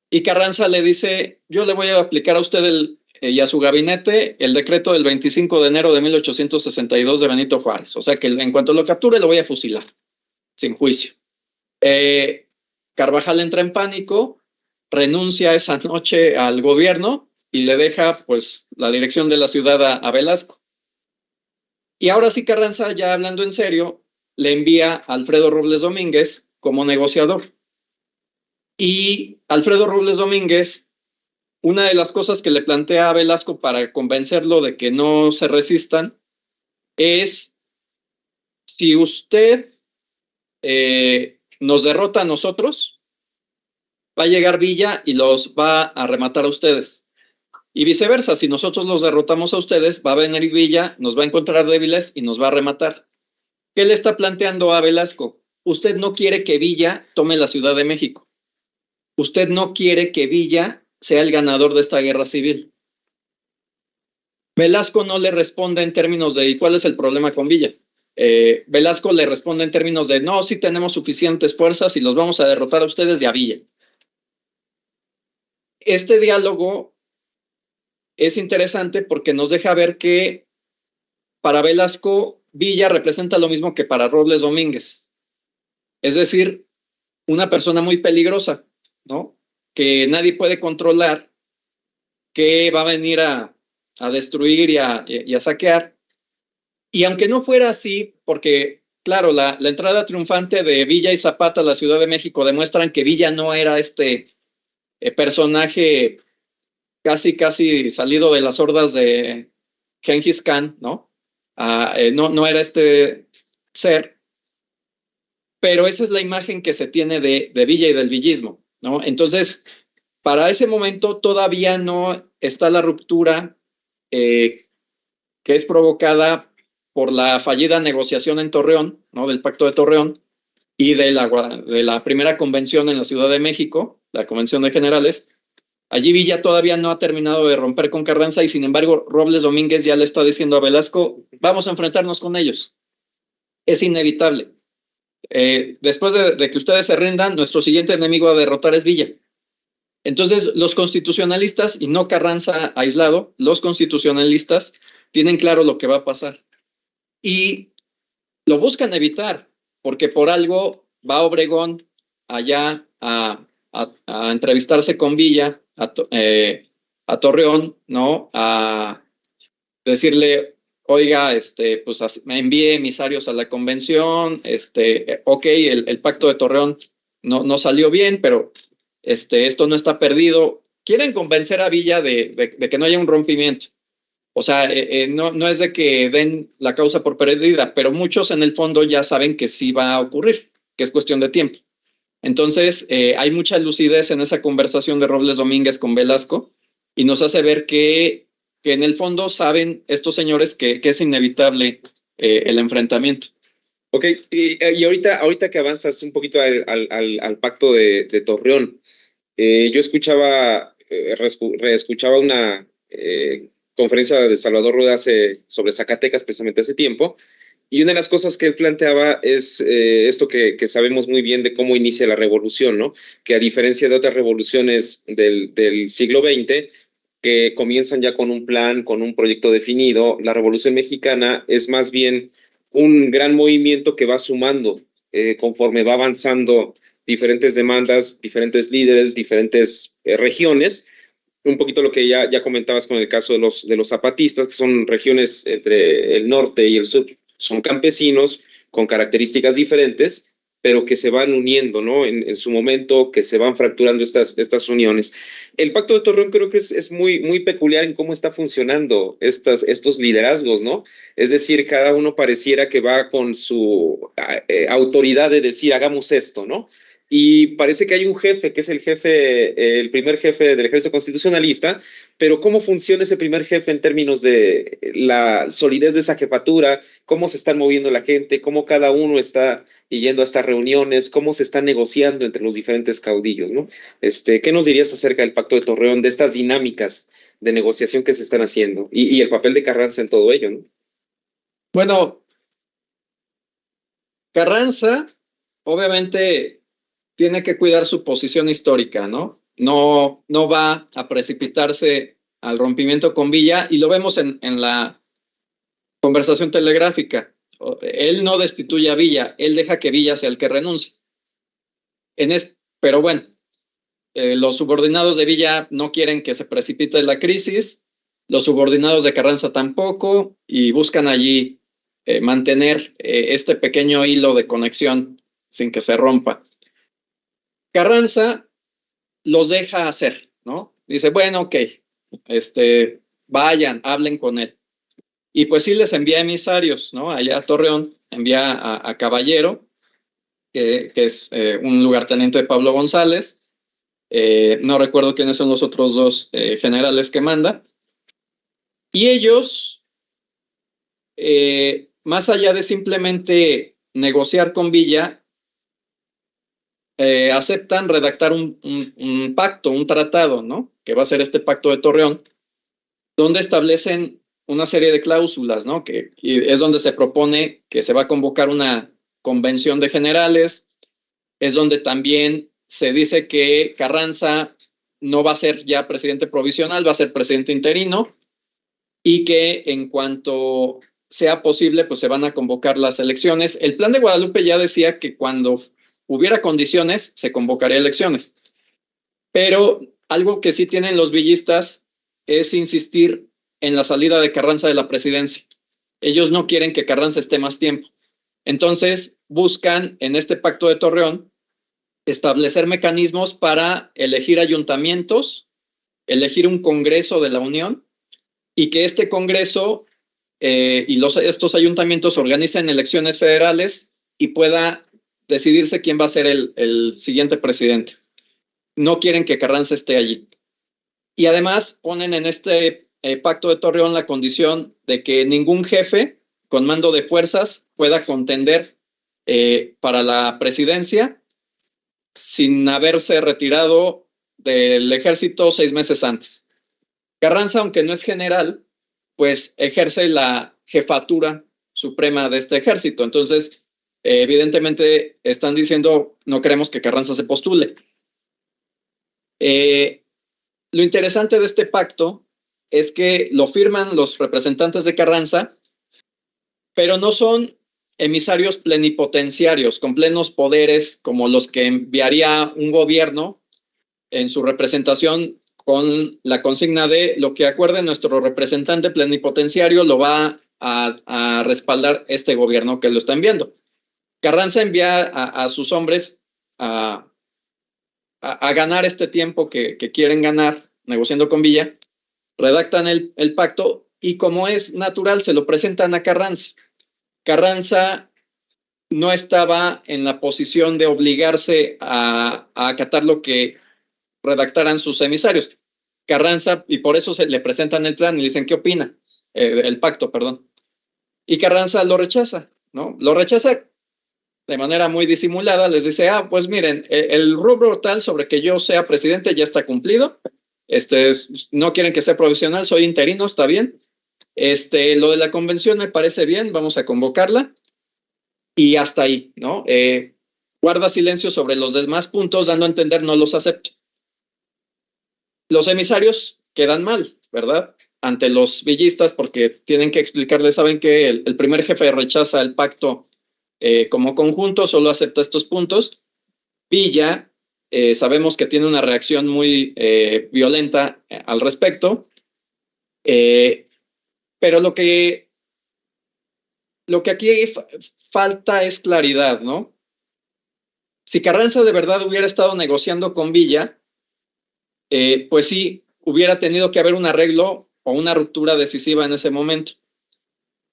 [SPEAKER 1] Y Carranza le dice, yo le voy a aplicar a usted y a su gabinete el decreto del 25 de enero de 1862 de Benito Juárez. O sea que en cuanto lo capture lo voy a fusilar, sin juicio. Carvajal entra en pánico, renuncia esa noche al gobierno y le deja pues la dirección de la ciudad a Velasco. Y ahora sí Carranza, ya hablando en serio, le envía a Alfredo Robles Domínguez como negociador. Y Alfredo Robles Domínguez, una de las cosas que le plantea a Velasco para convencerlo de que no se resistan es, si usted nos derrota a nosotros, va a llegar Villa y los va a rematar a ustedes. Y viceversa, si nosotros los derrotamos a ustedes, va a venir Villa, nos va a encontrar débiles y nos va a rematar. ¿Qué le está planteando a Velasco? Usted no quiere que Villa tome la Ciudad de México. Usted no quiere que Villa sea el ganador de esta guerra civil. Velasco no le responde en términos de ¿y cuál es el problema con Villa? Velasco le responde en términos de no, sí tenemos suficientes fuerzas y los vamos a derrotar a ustedes y a Villa. Este diálogo es interesante porque nos deja ver que para Velasco Villa representa lo mismo que para Robles Domínguez. Es decir, una persona muy peligrosa, ¿no? Que nadie puede controlar, que va a venir a destruir y a saquear. Y aunque no fuera así, porque claro, la entrada triunfante de Villa y Zapata a la Ciudad de México demuestran que Villa no era este personaje casi salido de las hordas de Gengis Khan, ¿no? No era este ser, pero esa es la imagen que se tiene de Villa y del villismo, ¿no? Entonces, para ese momento todavía no está la ruptura que es provocada por la fallida negociación en Torreón, ¿no? Del Pacto de Torreón y de la primera convención en la Ciudad de México, la Convención de Generales. Allí Villa todavía no ha terminado de romper con Carranza y sin embargo Robles Domínguez ya le está diciendo a Velasco, vamos a enfrentarnos con ellos. Es inevitable. Después de que ustedes se rindan, nuestro siguiente enemigo a derrotar es Villa. Entonces, los constitucionalistas, y no Carranza aislado, los constitucionalistas tienen claro lo que va a pasar. Y lo buscan evitar, porque por algo va Obregón allá a entrevistarse con Villa, a Torreón, ¿no? A decirle, oiga, pues me envíe emisarios a la convención, ok, el pacto de Torreón no salió bien, pero esto no está perdido. Quieren convencer a Villa de que no haya un rompimiento. O sea, no es de que den la causa por perdida, pero muchos en el fondo ya saben que sí va a ocurrir, que es cuestión de tiempo. Entonces, hay mucha lucidez en esa conversación de Robles Domínguez con Velasco y nos hace ver que en el fondo saben estos señores que es inevitable el enfrentamiento.
[SPEAKER 2] Ok, y ahorita que avanzas un poquito al pacto de Torreón, yo escuchaba una conferencia de Salvador Rueda sobre Zacatecas precisamente hace tiempo, y una de las cosas que él planteaba es esto que sabemos muy bien de cómo inicia la revolución, ¿no? Que a diferencia de otras revoluciones del siglo XX, que comienzan ya con un plan, con un proyecto definido, la Revolución Mexicana es más bien un gran movimiento que va sumando conforme va avanzando diferentes demandas, diferentes líderes, diferentes regiones, un poquito lo que ya comentabas con el caso de los zapatistas, que son regiones entre el norte y el sur, son campesinos con características diferentes, pero que se van uniendo, ¿no? En su momento, que se van fracturando estas uniones. El Pacto de Torreón creo que es muy peculiar en cómo está funcionando estos liderazgos, ¿no? Es decir, cada uno pareciera que va con su autoridad de decir, hagamos esto, ¿no? Y parece que hay un jefe, que es el primer jefe del ejército constitucionalista, pero ¿cómo funciona ese primer jefe en términos de la solidez de esa jefatura? ¿Cómo se están moviendo la gente? ¿Cómo cada uno está yendo a estas reuniones? ¿Cómo se está negociando entre los diferentes caudillos, ¿no? ¿Qué nos dirías acerca del Pacto de Torreón, de estas dinámicas de negociación que se están haciendo y el papel de Carranza en todo ello, ¿no?
[SPEAKER 1] Bueno, Carranza, obviamente, tiene que cuidar su posición histórica, ¿no? No va a precipitarse al rompimiento con Villa, y lo vemos en la conversación telegráfica. Él no destituye a Villa, él deja que Villa sea el que renuncie. Pero bueno, los subordinados de Villa no quieren que se precipite la crisis, los subordinados de Carranza tampoco, y buscan allí mantener este pequeño hilo de conexión sin que se rompa. Carranza los deja hacer, ¿no? Dice, bueno, ok, vayan, hablen con él. Y pues sí les envía emisarios, ¿no? Allá a Torreón, envía a Caballero, que es un lugarteniente de Pablo González. No recuerdo quiénes son los otros dos generales que manda. Y ellos, más allá de simplemente negociar con Villa, aceptan redactar un pacto, un tratado, ¿no? Que va a ser este Pacto de Torreón, donde establecen una serie de cláusulas, ¿no? Y es donde se propone que se va a convocar una convención de generales, es donde también se dice que Carranza no va a ser ya presidente provisional, va a ser presidente interino, y que en cuanto sea posible, pues se van a convocar las elecciones. El Plan de Guadalupe ya decía que cuando hubiera condiciones, se convocaría elecciones. Pero algo que sí tienen los villistas es insistir en la salida de Carranza de la presidencia. Ellos no quieren que Carranza esté más tiempo. Entonces buscan en este Pacto de Torreón establecer mecanismos para elegir ayuntamientos, elegir un Congreso de la Unión, y que este Congreso y estos ayuntamientos organicen elecciones federales y pueda decidirse quién va a ser el siguiente presidente. No quieren que Carranza esté allí. Y además ponen en este Pacto de Torreón la condición de que ningún jefe con mando de fuerzas pueda contender para la presidencia sin haberse retirado del ejército 6 meses antes. Carranza, aunque no es general, pues ejerce la jefatura suprema de este ejército. Entonces, evidentemente están diciendo, no queremos que Carranza se postule. Lo interesante de este pacto es que lo firman los representantes de Carranza, pero no son emisarios plenipotenciarios con plenos poderes como los que enviaría un gobierno en su representación, con la consigna de lo que acuerde nuestro representante plenipotenciario lo va a respaldar este gobierno que lo está enviando. Carranza envía a sus hombres a ganar este tiempo que quieren ganar negociando con Villa, redactan el pacto y, como es natural, se lo presentan a Carranza. Carranza no estaba en la posición de obligarse a acatar lo que redactaran sus emisarios. Carranza, y por eso le presentan el plan y le dicen, ¿qué opina? El pacto, perdón. Y Carranza lo rechaza, ¿no? Lo rechaza de manera muy disimulada, les dice, pues miren, el rubro tal sobre que yo sea presidente ya está cumplido, no quieren que sea provisional, soy interino, está bien, lo de la convención me parece bien, vamos a convocarla, y hasta ahí, ¿no? Guarda silencio sobre los demás puntos, dando a entender no los acepto. Los emisarios quedan mal, ¿verdad? Ante los villistas, porque tienen que explicarles, saben que el primer jefe rechaza el pacto como conjunto, solo acepta estos puntos. Villa sabemos que tiene una reacción muy violenta al respecto, pero lo que aquí falta es claridad, ¿no? Si Carranza de verdad hubiera estado negociando con Villa, pues sí, hubiera tenido que haber un arreglo o una ruptura decisiva en ese momento.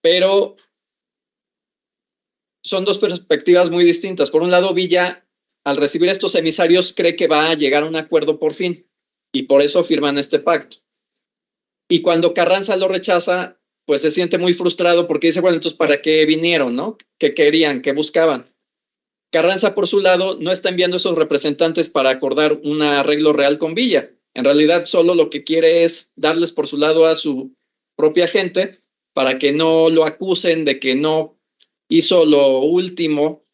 [SPEAKER 1] Pero son dos perspectivas muy distintas. Por un lado, Villa, al recibir estos emisarios, cree que va a llegar a un acuerdo por fin, y por eso firman este pacto. Y cuando Carranza lo rechaza, pues se siente muy frustrado porque dice, bueno, entonces, ¿para qué vinieron, no? ¿Qué querían? ¿Qué buscaban? Carranza, por su lado, no está enviando esos representantes para acordar un arreglo real con Villa. En realidad, solo lo que quiere es darles por su lado a su propia gente para que no lo acusen de que no hizo lo último,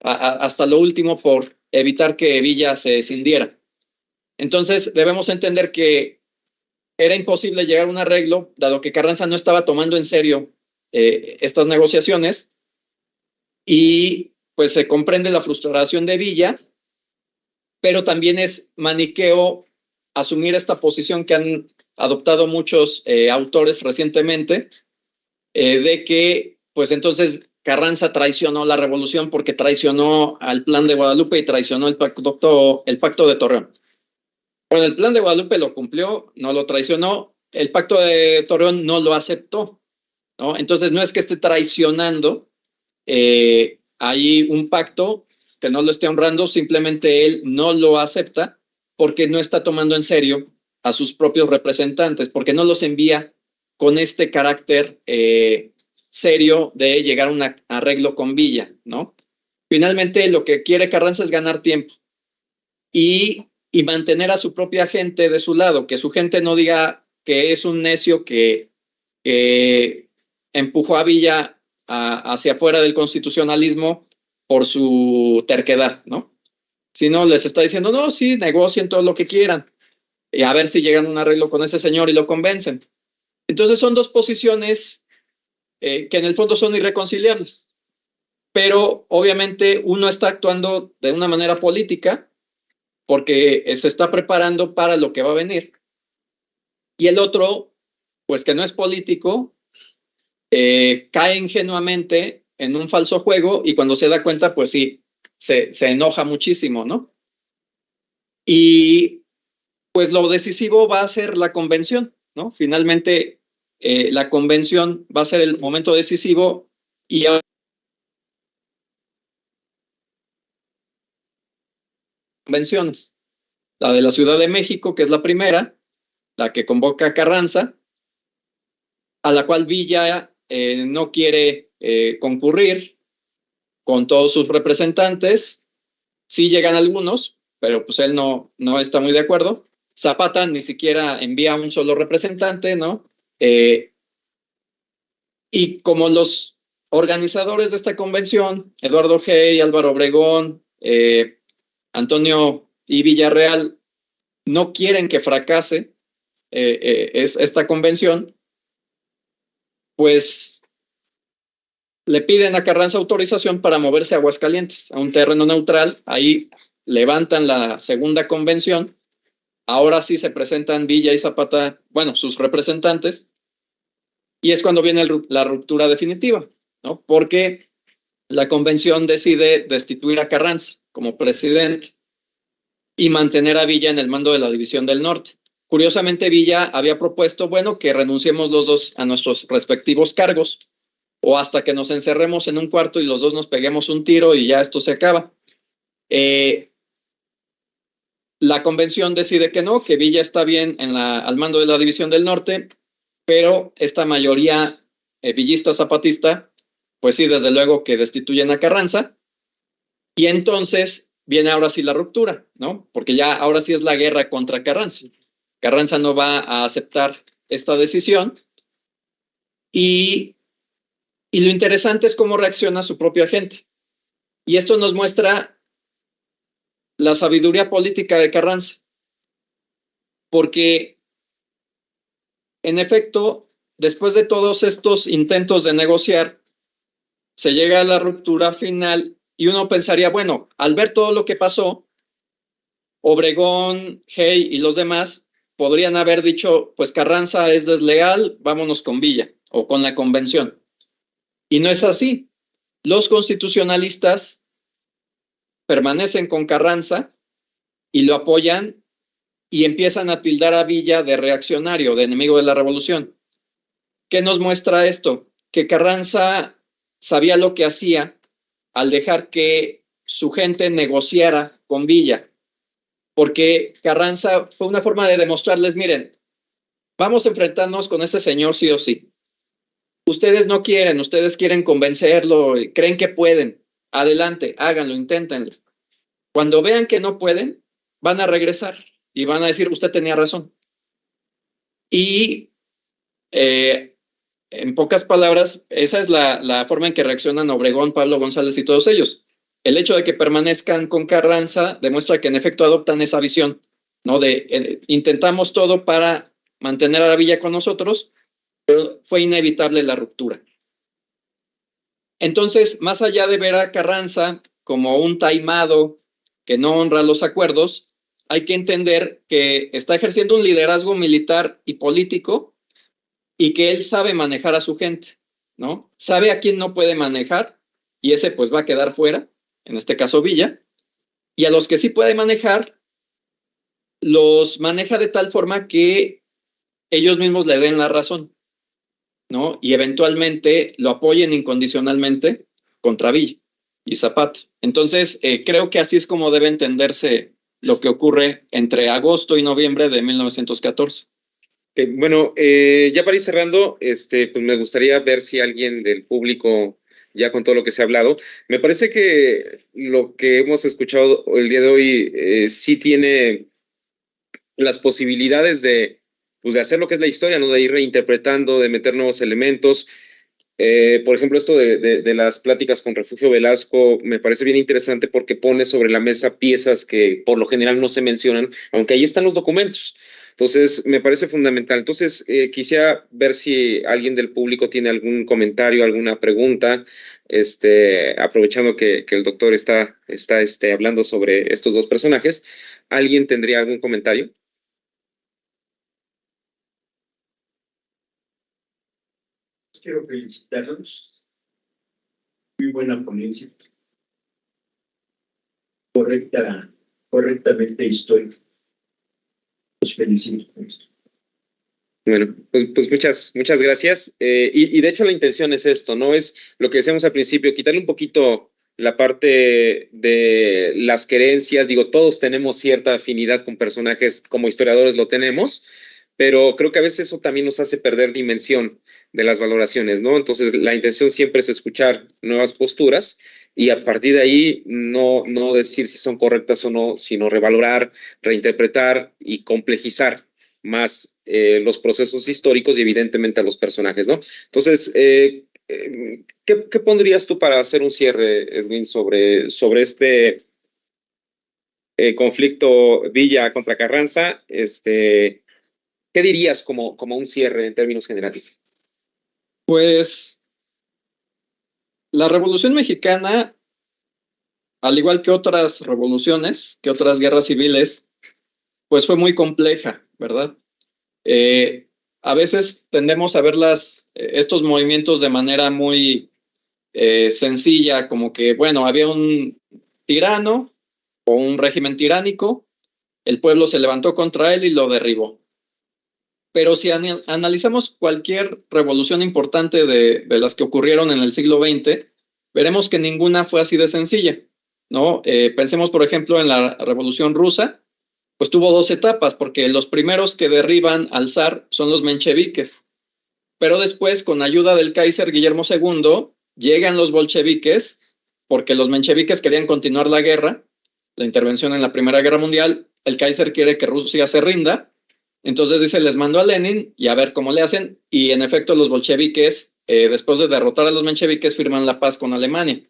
[SPEAKER 1] hasta lo último, por evitar que Villa se escindiera. Entonces, debemos entender que era imposible llegar a un arreglo, dado que Carranza no estaba tomando en serio estas negociaciones, y pues se comprende la frustración de Villa, pero también es maniqueo asumir esta posición que han adoptado muchos autores recientemente, de que pues entonces Carranza traicionó la revolución porque traicionó al Plan de Guadalupe y traicionó el pacto de Torreón. Bueno, el Plan de Guadalupe lo cumplió, no lo traicionó, el pacto de Torreón no lo aceptó, ¿no? Entonces no es que esté traicionando hay un pacto que no lo esté honrando, simplemente él no lo acepta porque no está tomando en serio a sus propios representantes, porque no los envía con este carácter serio de llegar a un arreglo con Villa, ¿no? Finalmente lo que quiere Carranza es ganar tiempo y mantener a su propia gente de su lado, que su gente no diga que es un necio que empujó a Villa hacia afuera del constitucionalismo por su terquedad, ¿no? Sino les está diciendo, no, sí, negocien todo lo que quieran, y a ver si llegan a un arreglo con ese señor y lo convencen. Entonces son dos posiciones que en el fondo son irreconciliables, pero obviamente uno está actuando de una manera política porque se está preparando para lo que va a venir, y el otro, pues que no es político, cae ingenuamente en un falso juego y cuando se da cuenta, pues sí, se enoja muchísimo, ¿no? Y pues lo decisivo va a ser la convención, ¿no? Finalmente, la convención va a ser el momento decisivo y convenciones. La de la Ciudad de México, que es la primera, la que convoca a Carranza, a la cual Villa no quiere concurrir con todos sus representantes. Sí llegan algunos, pero pues él no está muy de acuerdo. Zapata ni siquiera envía un solo representante, ¿no? Y como los organizadores de esta convención, Eduardo Hey, Álvaro Obregón, Antonio y Villarreal, no quieren que fracase esta convención, pues le piden a Carranza autorización para moverse a Aguascalientes, a un terreno neutral. Ahí levantan la segunda convención. Ahora sí se presentan Villa y Zapata, bueno, sus representantes, y es cuando viene la ruptura definitiva, ¿no? Porque la convención decide destituir a Carranza como presidente y mantener a Villa en el mando de la División del Norte. Curiosamente, Villa había propuesto, bueno, que renunciemos los dos a nuestros respectivos cargos, o hasta que nos encerremos en un cuarto y los dos nos peguemos un tiro y ya esto se acaba. La convención decide que no, que Villa está bien al mando de la División del Norte, pero esta mayoría villista zapatista, pues sí, desde luego que destituyen a Carranza, y entonces viene ahora sí la ruptura, ¿no? Porque ya ahora sí es la guerra contra Carranza. Carranza no va a aceptar esta decisión, y lo interesante es cómo reacciona su propia gente. Y esto nos muestra la sabiduría política de Carranza, porque en efecto, después de todos estos intentos de negociar, se llega a la ruptura final y uno pensaría, bueno, al ver todo lo que pasó, Obregón, Hay y los demás podrían haber dicho, pues Carranza es desleal, vámonos con Villa o con la convención. Y no es así. Los constitucionalistas permanecen con Carranza y lo apoyan y empiezan a tildar a Villa de reaccionario, de enemigo de la revolución. ¿Qué nos muestra esto? Que Carranza sabía lo que hacía al dejar que su gente negociara con Villa, porque Carranza fue una forma de demostrarles, miren, vamos a enfrentarnos con ese señor sí o sí. Ustedes no quieren, ustedes quieren convencerlo, creen que pueden, adelante, háganlo, inténtenlo. Cuando vean que no pueden, van a regresar y van a decir, usted tenía razón. Y en pocas palabras, esa es la forma en que reaccionan Obregón, Pablo González y todos ellos. El hecho de que permanezcan con Carranza demuestra que en efecto adoptan esa visión, ¿no? De intentamos todo para mantener a la Villa con nosotros, pero fue inevitable la ruptura. Entonces, más allá de ver a Carranza como un taimado que no honra los acuerdos, hay que entender que está ejerciendo un liderazgo militar y político y que él sabe manejar a su gente, ¿no? Sabe a quién no puede manejar y ese pues va a quedar fuera, en este caso Villa, y a los que sí puede manejar, los maneja de tal forma que ellos mismos le den la razón, ¿no? Y eventualmente lo apoyen incondicionalmente contra Villa y Zapata. Entonces, creo que así es como debe entenderse lo que ocurre entre agosto y noviembre de 1914.
[SPEAKER 2] Bueno, ya para ir cerrando, pues me gustaría ver si alguien del público, ya con todo lo que se ha hablado, me parece que lo que hemos escuchado el día de hoy sí tiene las posibilidades pues de hacer lo que es la historia, ¿no? De ir reinterpretando, de meter nuevos elementos. Por ejemplo, esto de las pláticas con Refugio Velasco me parece bien interesante porque pone sobre la mesa piezas que por lo general no se mencionan, aunque ahí están los documentos. Entonces, me parece fundamental. Entonces, quisiera ver si alguien del público tiene algún comentario, alguna pregunta, aprovechando que el doctor está hablando sobre estos dos personajes. ¿Alguien tendría algún comentario?
[SPEAKER 3] Quiero felicitarlos. Muy buena ponencia. Correctamente histórica. Los felicito.
[SPEAKER 2] Bueno, pues muchas gracias. Y de hecho la intención es esto, ¿no? Es lo que decíamos al principio, quitarle un poquito la parte de las querencias. Digo, todos tenemos cierta afinidad con personajes, como historiadores lo tenemos, pero creo que a veces eso también nos hace perder dimensión de las valoraciones, ¿no? Entonces, la intención siempre es escuchar nuevas posturas y a partir de ahí no decir si son correctas o no, sino revalorar, reinterpretar y complejizar más los procesos históricos y evidentemente a los personajes, ¿no? Entonces, ¿qué pondrías tú para hacer un cierre, Edwin, sobre este conflicto Villa contra Carranza? ¿Qué dirías como un cierre en términos generales?
[SPEAKER 1] Pues la Revolución Mexicana, al igual que otras revoluciones, que otras guerras civiles, pues fue muy compleja, ¿verdad? A veces tendemos a ver estos movimientos de manera muy sencilla, como que, bueno, había un tirano o un régimen tiránico, el pueblo se levantó contra él y lo derribó. Pero si analizamos cualquier revolución importante de las que ocurrieron en el siglo XX, veremos que ninguna fue así de sencilla, ¿no? Pensemos, por ejemplo, en la Revolución Rusa, pues tuvo dos etapas, porque los primeros que derriban al zar son los mencheviques, pero después, con ayuda del Kaiser Guillermo II, llegan los bolcheviques, porque los mencheviques querían continuar la guerra, la intervención en la Primera Guerra Mundial, el Kaiser quiere que Rusia se rinda. Entonces dice, les mando a Lenin y a ver cómo le hacen. Y en efecto los bolcheviques, después de derrotar a los mencheviques, firman la paz con Alemania.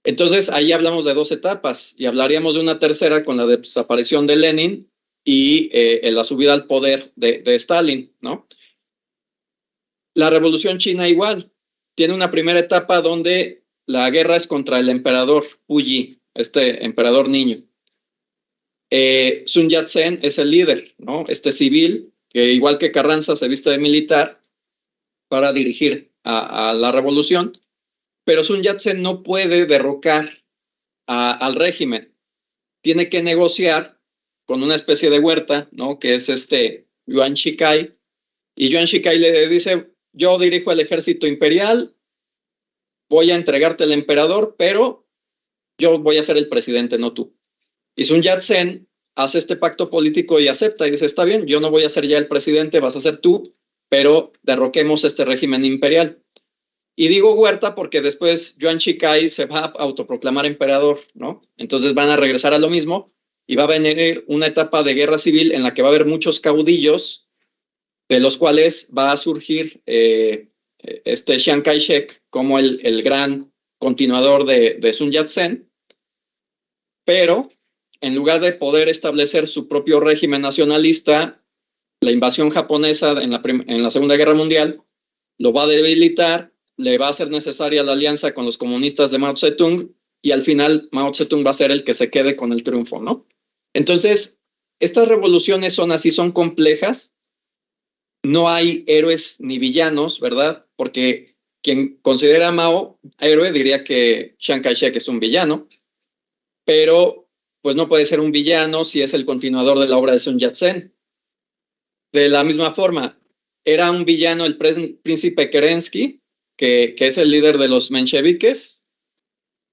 [SPEAKER 1] Entonces ahí hablamos de dos etapas y hablaríamos de una tercera con la desaparición de Lenin y la subida al poder de Stalin, ¿no? La Revolución China igual. Tiene una primera etapa donde la guerra es contra el emperador Pu Yi, este emperador niño. Sun Yat-sen es el líder, ¿no? Este civil, que igual que Carranza se viste de militar para dirigir a la revolución, pero Sun Yat-sen no puede derrocar al régimen. Tiene que negociar con una especie de Huerta, ¿no? Que es Yuan Shikai, y Yuan Shikai le dice, yo dirijo el ejército imperial, voy a entregarte al emperador, pero yo voy a ser el presidente, no tú. Y Sun Yat-sen hace este pacto político y acepta y dice, está bien, yo no voy a ser ya el presidente, vas a ser tú, pero derroquemos este régimen imperial. Y digo Huerta porque después Yuan Shikai se va a autoproclamar emperador, ¿no? Entonces van a regresar a lo mismo y va a venir una etapa de guerra civil en la que va a haber muchos caudillos, de los cuales va a surgir Chiang Kai-shek como el gran continuador de Sun Yat-sen, pero en lugar de poder establecer su propio régimen nacionalista, la invasión japonesa en la Segunda Guerra Mundial lo va a debilitar, le va a ser necesaria la alianza con los comunistas de Mao Zedong y al final Mao Zedong va a ser el que se quede con el triunfo, ¿no? Entonces, estas revoluciones son así, son complejas, no hay héroes ni villanos, ¿verdad? Porque quien considera a Mao héroe diría que Chiang Kai-shek es un villano, pero pues no puede ser un villano si es el continuador de la obra de Sun Yat-sen. De la misma forma, ¿era un villano el príncipe Kerensky, que es el líder de los mencheviques?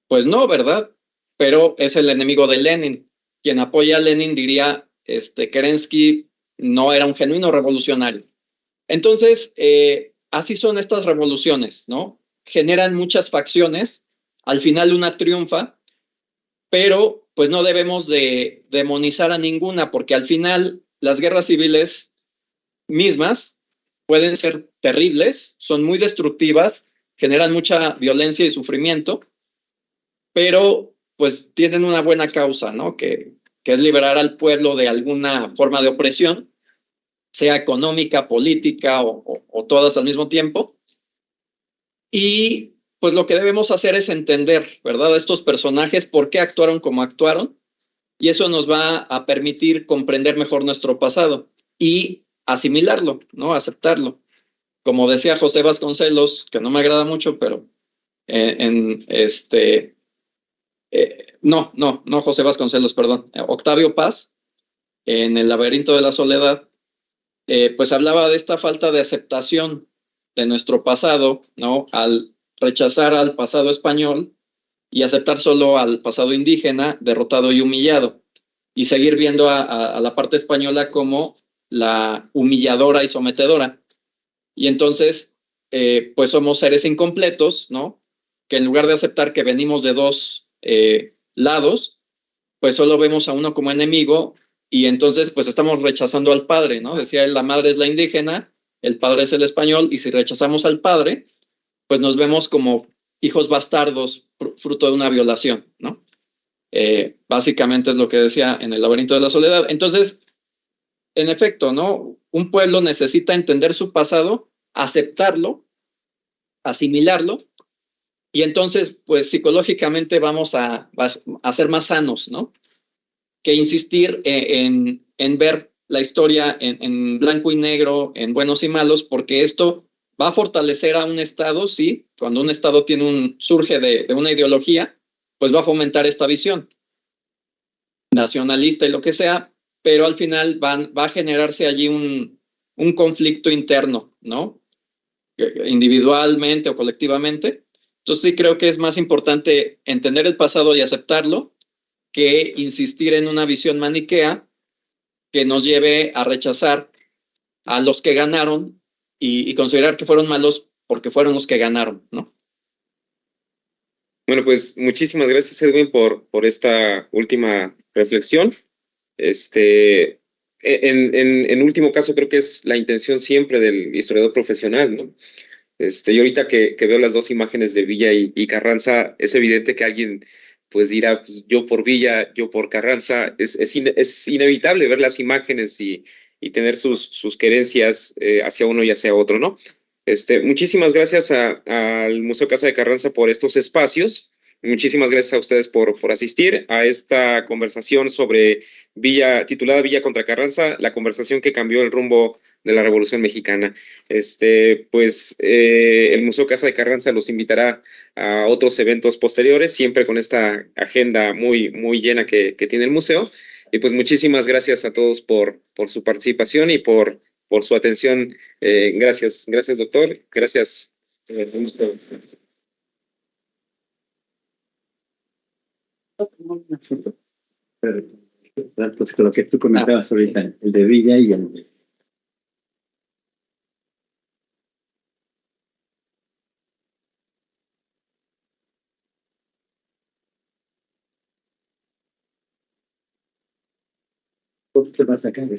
[SPEAKER 1] Pues no, ¿verdad? Pero es el enemigo de Lenin. Quien apoya a Lenin diría, Kerensky no era un genuino revolucionario. Entonces, así son estas revoluciones, ¿no? Generan muchas facciones, al final una triunfa, pero pues no debemos de demonizar a ninguna, porque al final las guerras civiles mismas pueden ser terribles, son muy destructivas, generan mucha violencia y sufrimiento, pero pues tienen una buena causa, ¿no? Que es liberar al pueblo de alguna forma de opresión, sea económica, política o todas al mismo tiempo. Y pues lo que debemos hacer es entender, ¿verdad?, a estos personajes, por qué actuaron como actuaron, y eso nos va a permitir comprender mejor nuestro pasado y asimilarlo, ¿no? Aceptarlo. Como decía José Vasconcelos, que no me agrada mucho, pero no José Vasconcelos, perdón, Octavio Paz, en El laberinto de la soledad, pues hablaba de esta falta de aceptación de nuestro pasado, ¿no? Al rechazar al pasado español y aceptar solo al pasado indígena, derrotado y humillado, y seguir viendo a la parte española como la humilladora y sometedora. Y entonces, pues somos seres incompletos, ¿no? Que en lugar de aceptar que venimos de dos lados, pues solo vemos a uno como enemigo y entonces pues estamos rechazando al padre, ¿no? Decía él, la madre es la indígena, el padre es el español, y si rechazamos al padre, pues nos vemos como hijos bastardos, fruto de una violación, ¿no? Básicamente es lo que decía en El laberinto de la soledad. Entonces, en efecto, ¿no? Un pueblo necesita entender su pasado, aceptarlo, asimilarlo, y entonces, pues psicológicamente vamos a ser más sanos, ¿no? Que insistir en ver la historia en blanco y negro, en buenos y malos, porque esto va a fortalecer a un Estado, sí, cuando un Estado surge de una ideología, pues va a fomentar esta visión nacionalista y lo que sea, pero al final va a generarse allí un conflicto interno, ¿no? Individualmente o colectivamente. Entonces sí creo que es más importante entender el pasado y aceptarlo que insistir en una visión maniquea que nos lleve a rechazar a los que ganaron y considerar que fueron malos porque fueron los que ganaron, ¿no?
[SPEAKER 2] Bueno, pues muchísimas gracias, Edwin, por esta última reflexión. En último caso, creo que es la intención siempre del historiador profesional, ¿no? Y ahorita que veo las dos imágenes de Villa y Carranza, es evidente que alguien pues dirá, pues, yo por Villa, yo por Carranza. Es inevitable ver las imágenes y tener sus querencias hacia uno y hacia otro, ¿no? Muchísimas gracias al Museo Casa de Carranza por estos espacios. Muchísimas gracias a ustedes por asistir a esta conversación sobre titulada Villa contra Carranza, la conversación que cambió el rumbo de la Revolución Mexicana. El Museo Casa de Carranza los invitará a otros eventos posteriores, siempre con esta agenda muy llena que tiene el museo. Y pues muchísimas gracias a todos por su participación y por su atención. Gracias, doctor. Gracias.
[SPEAKER 3] Una foto. Pues con lo que tú comentabas ahorita, el de Villa y el de... ¿Qué vas a sacar?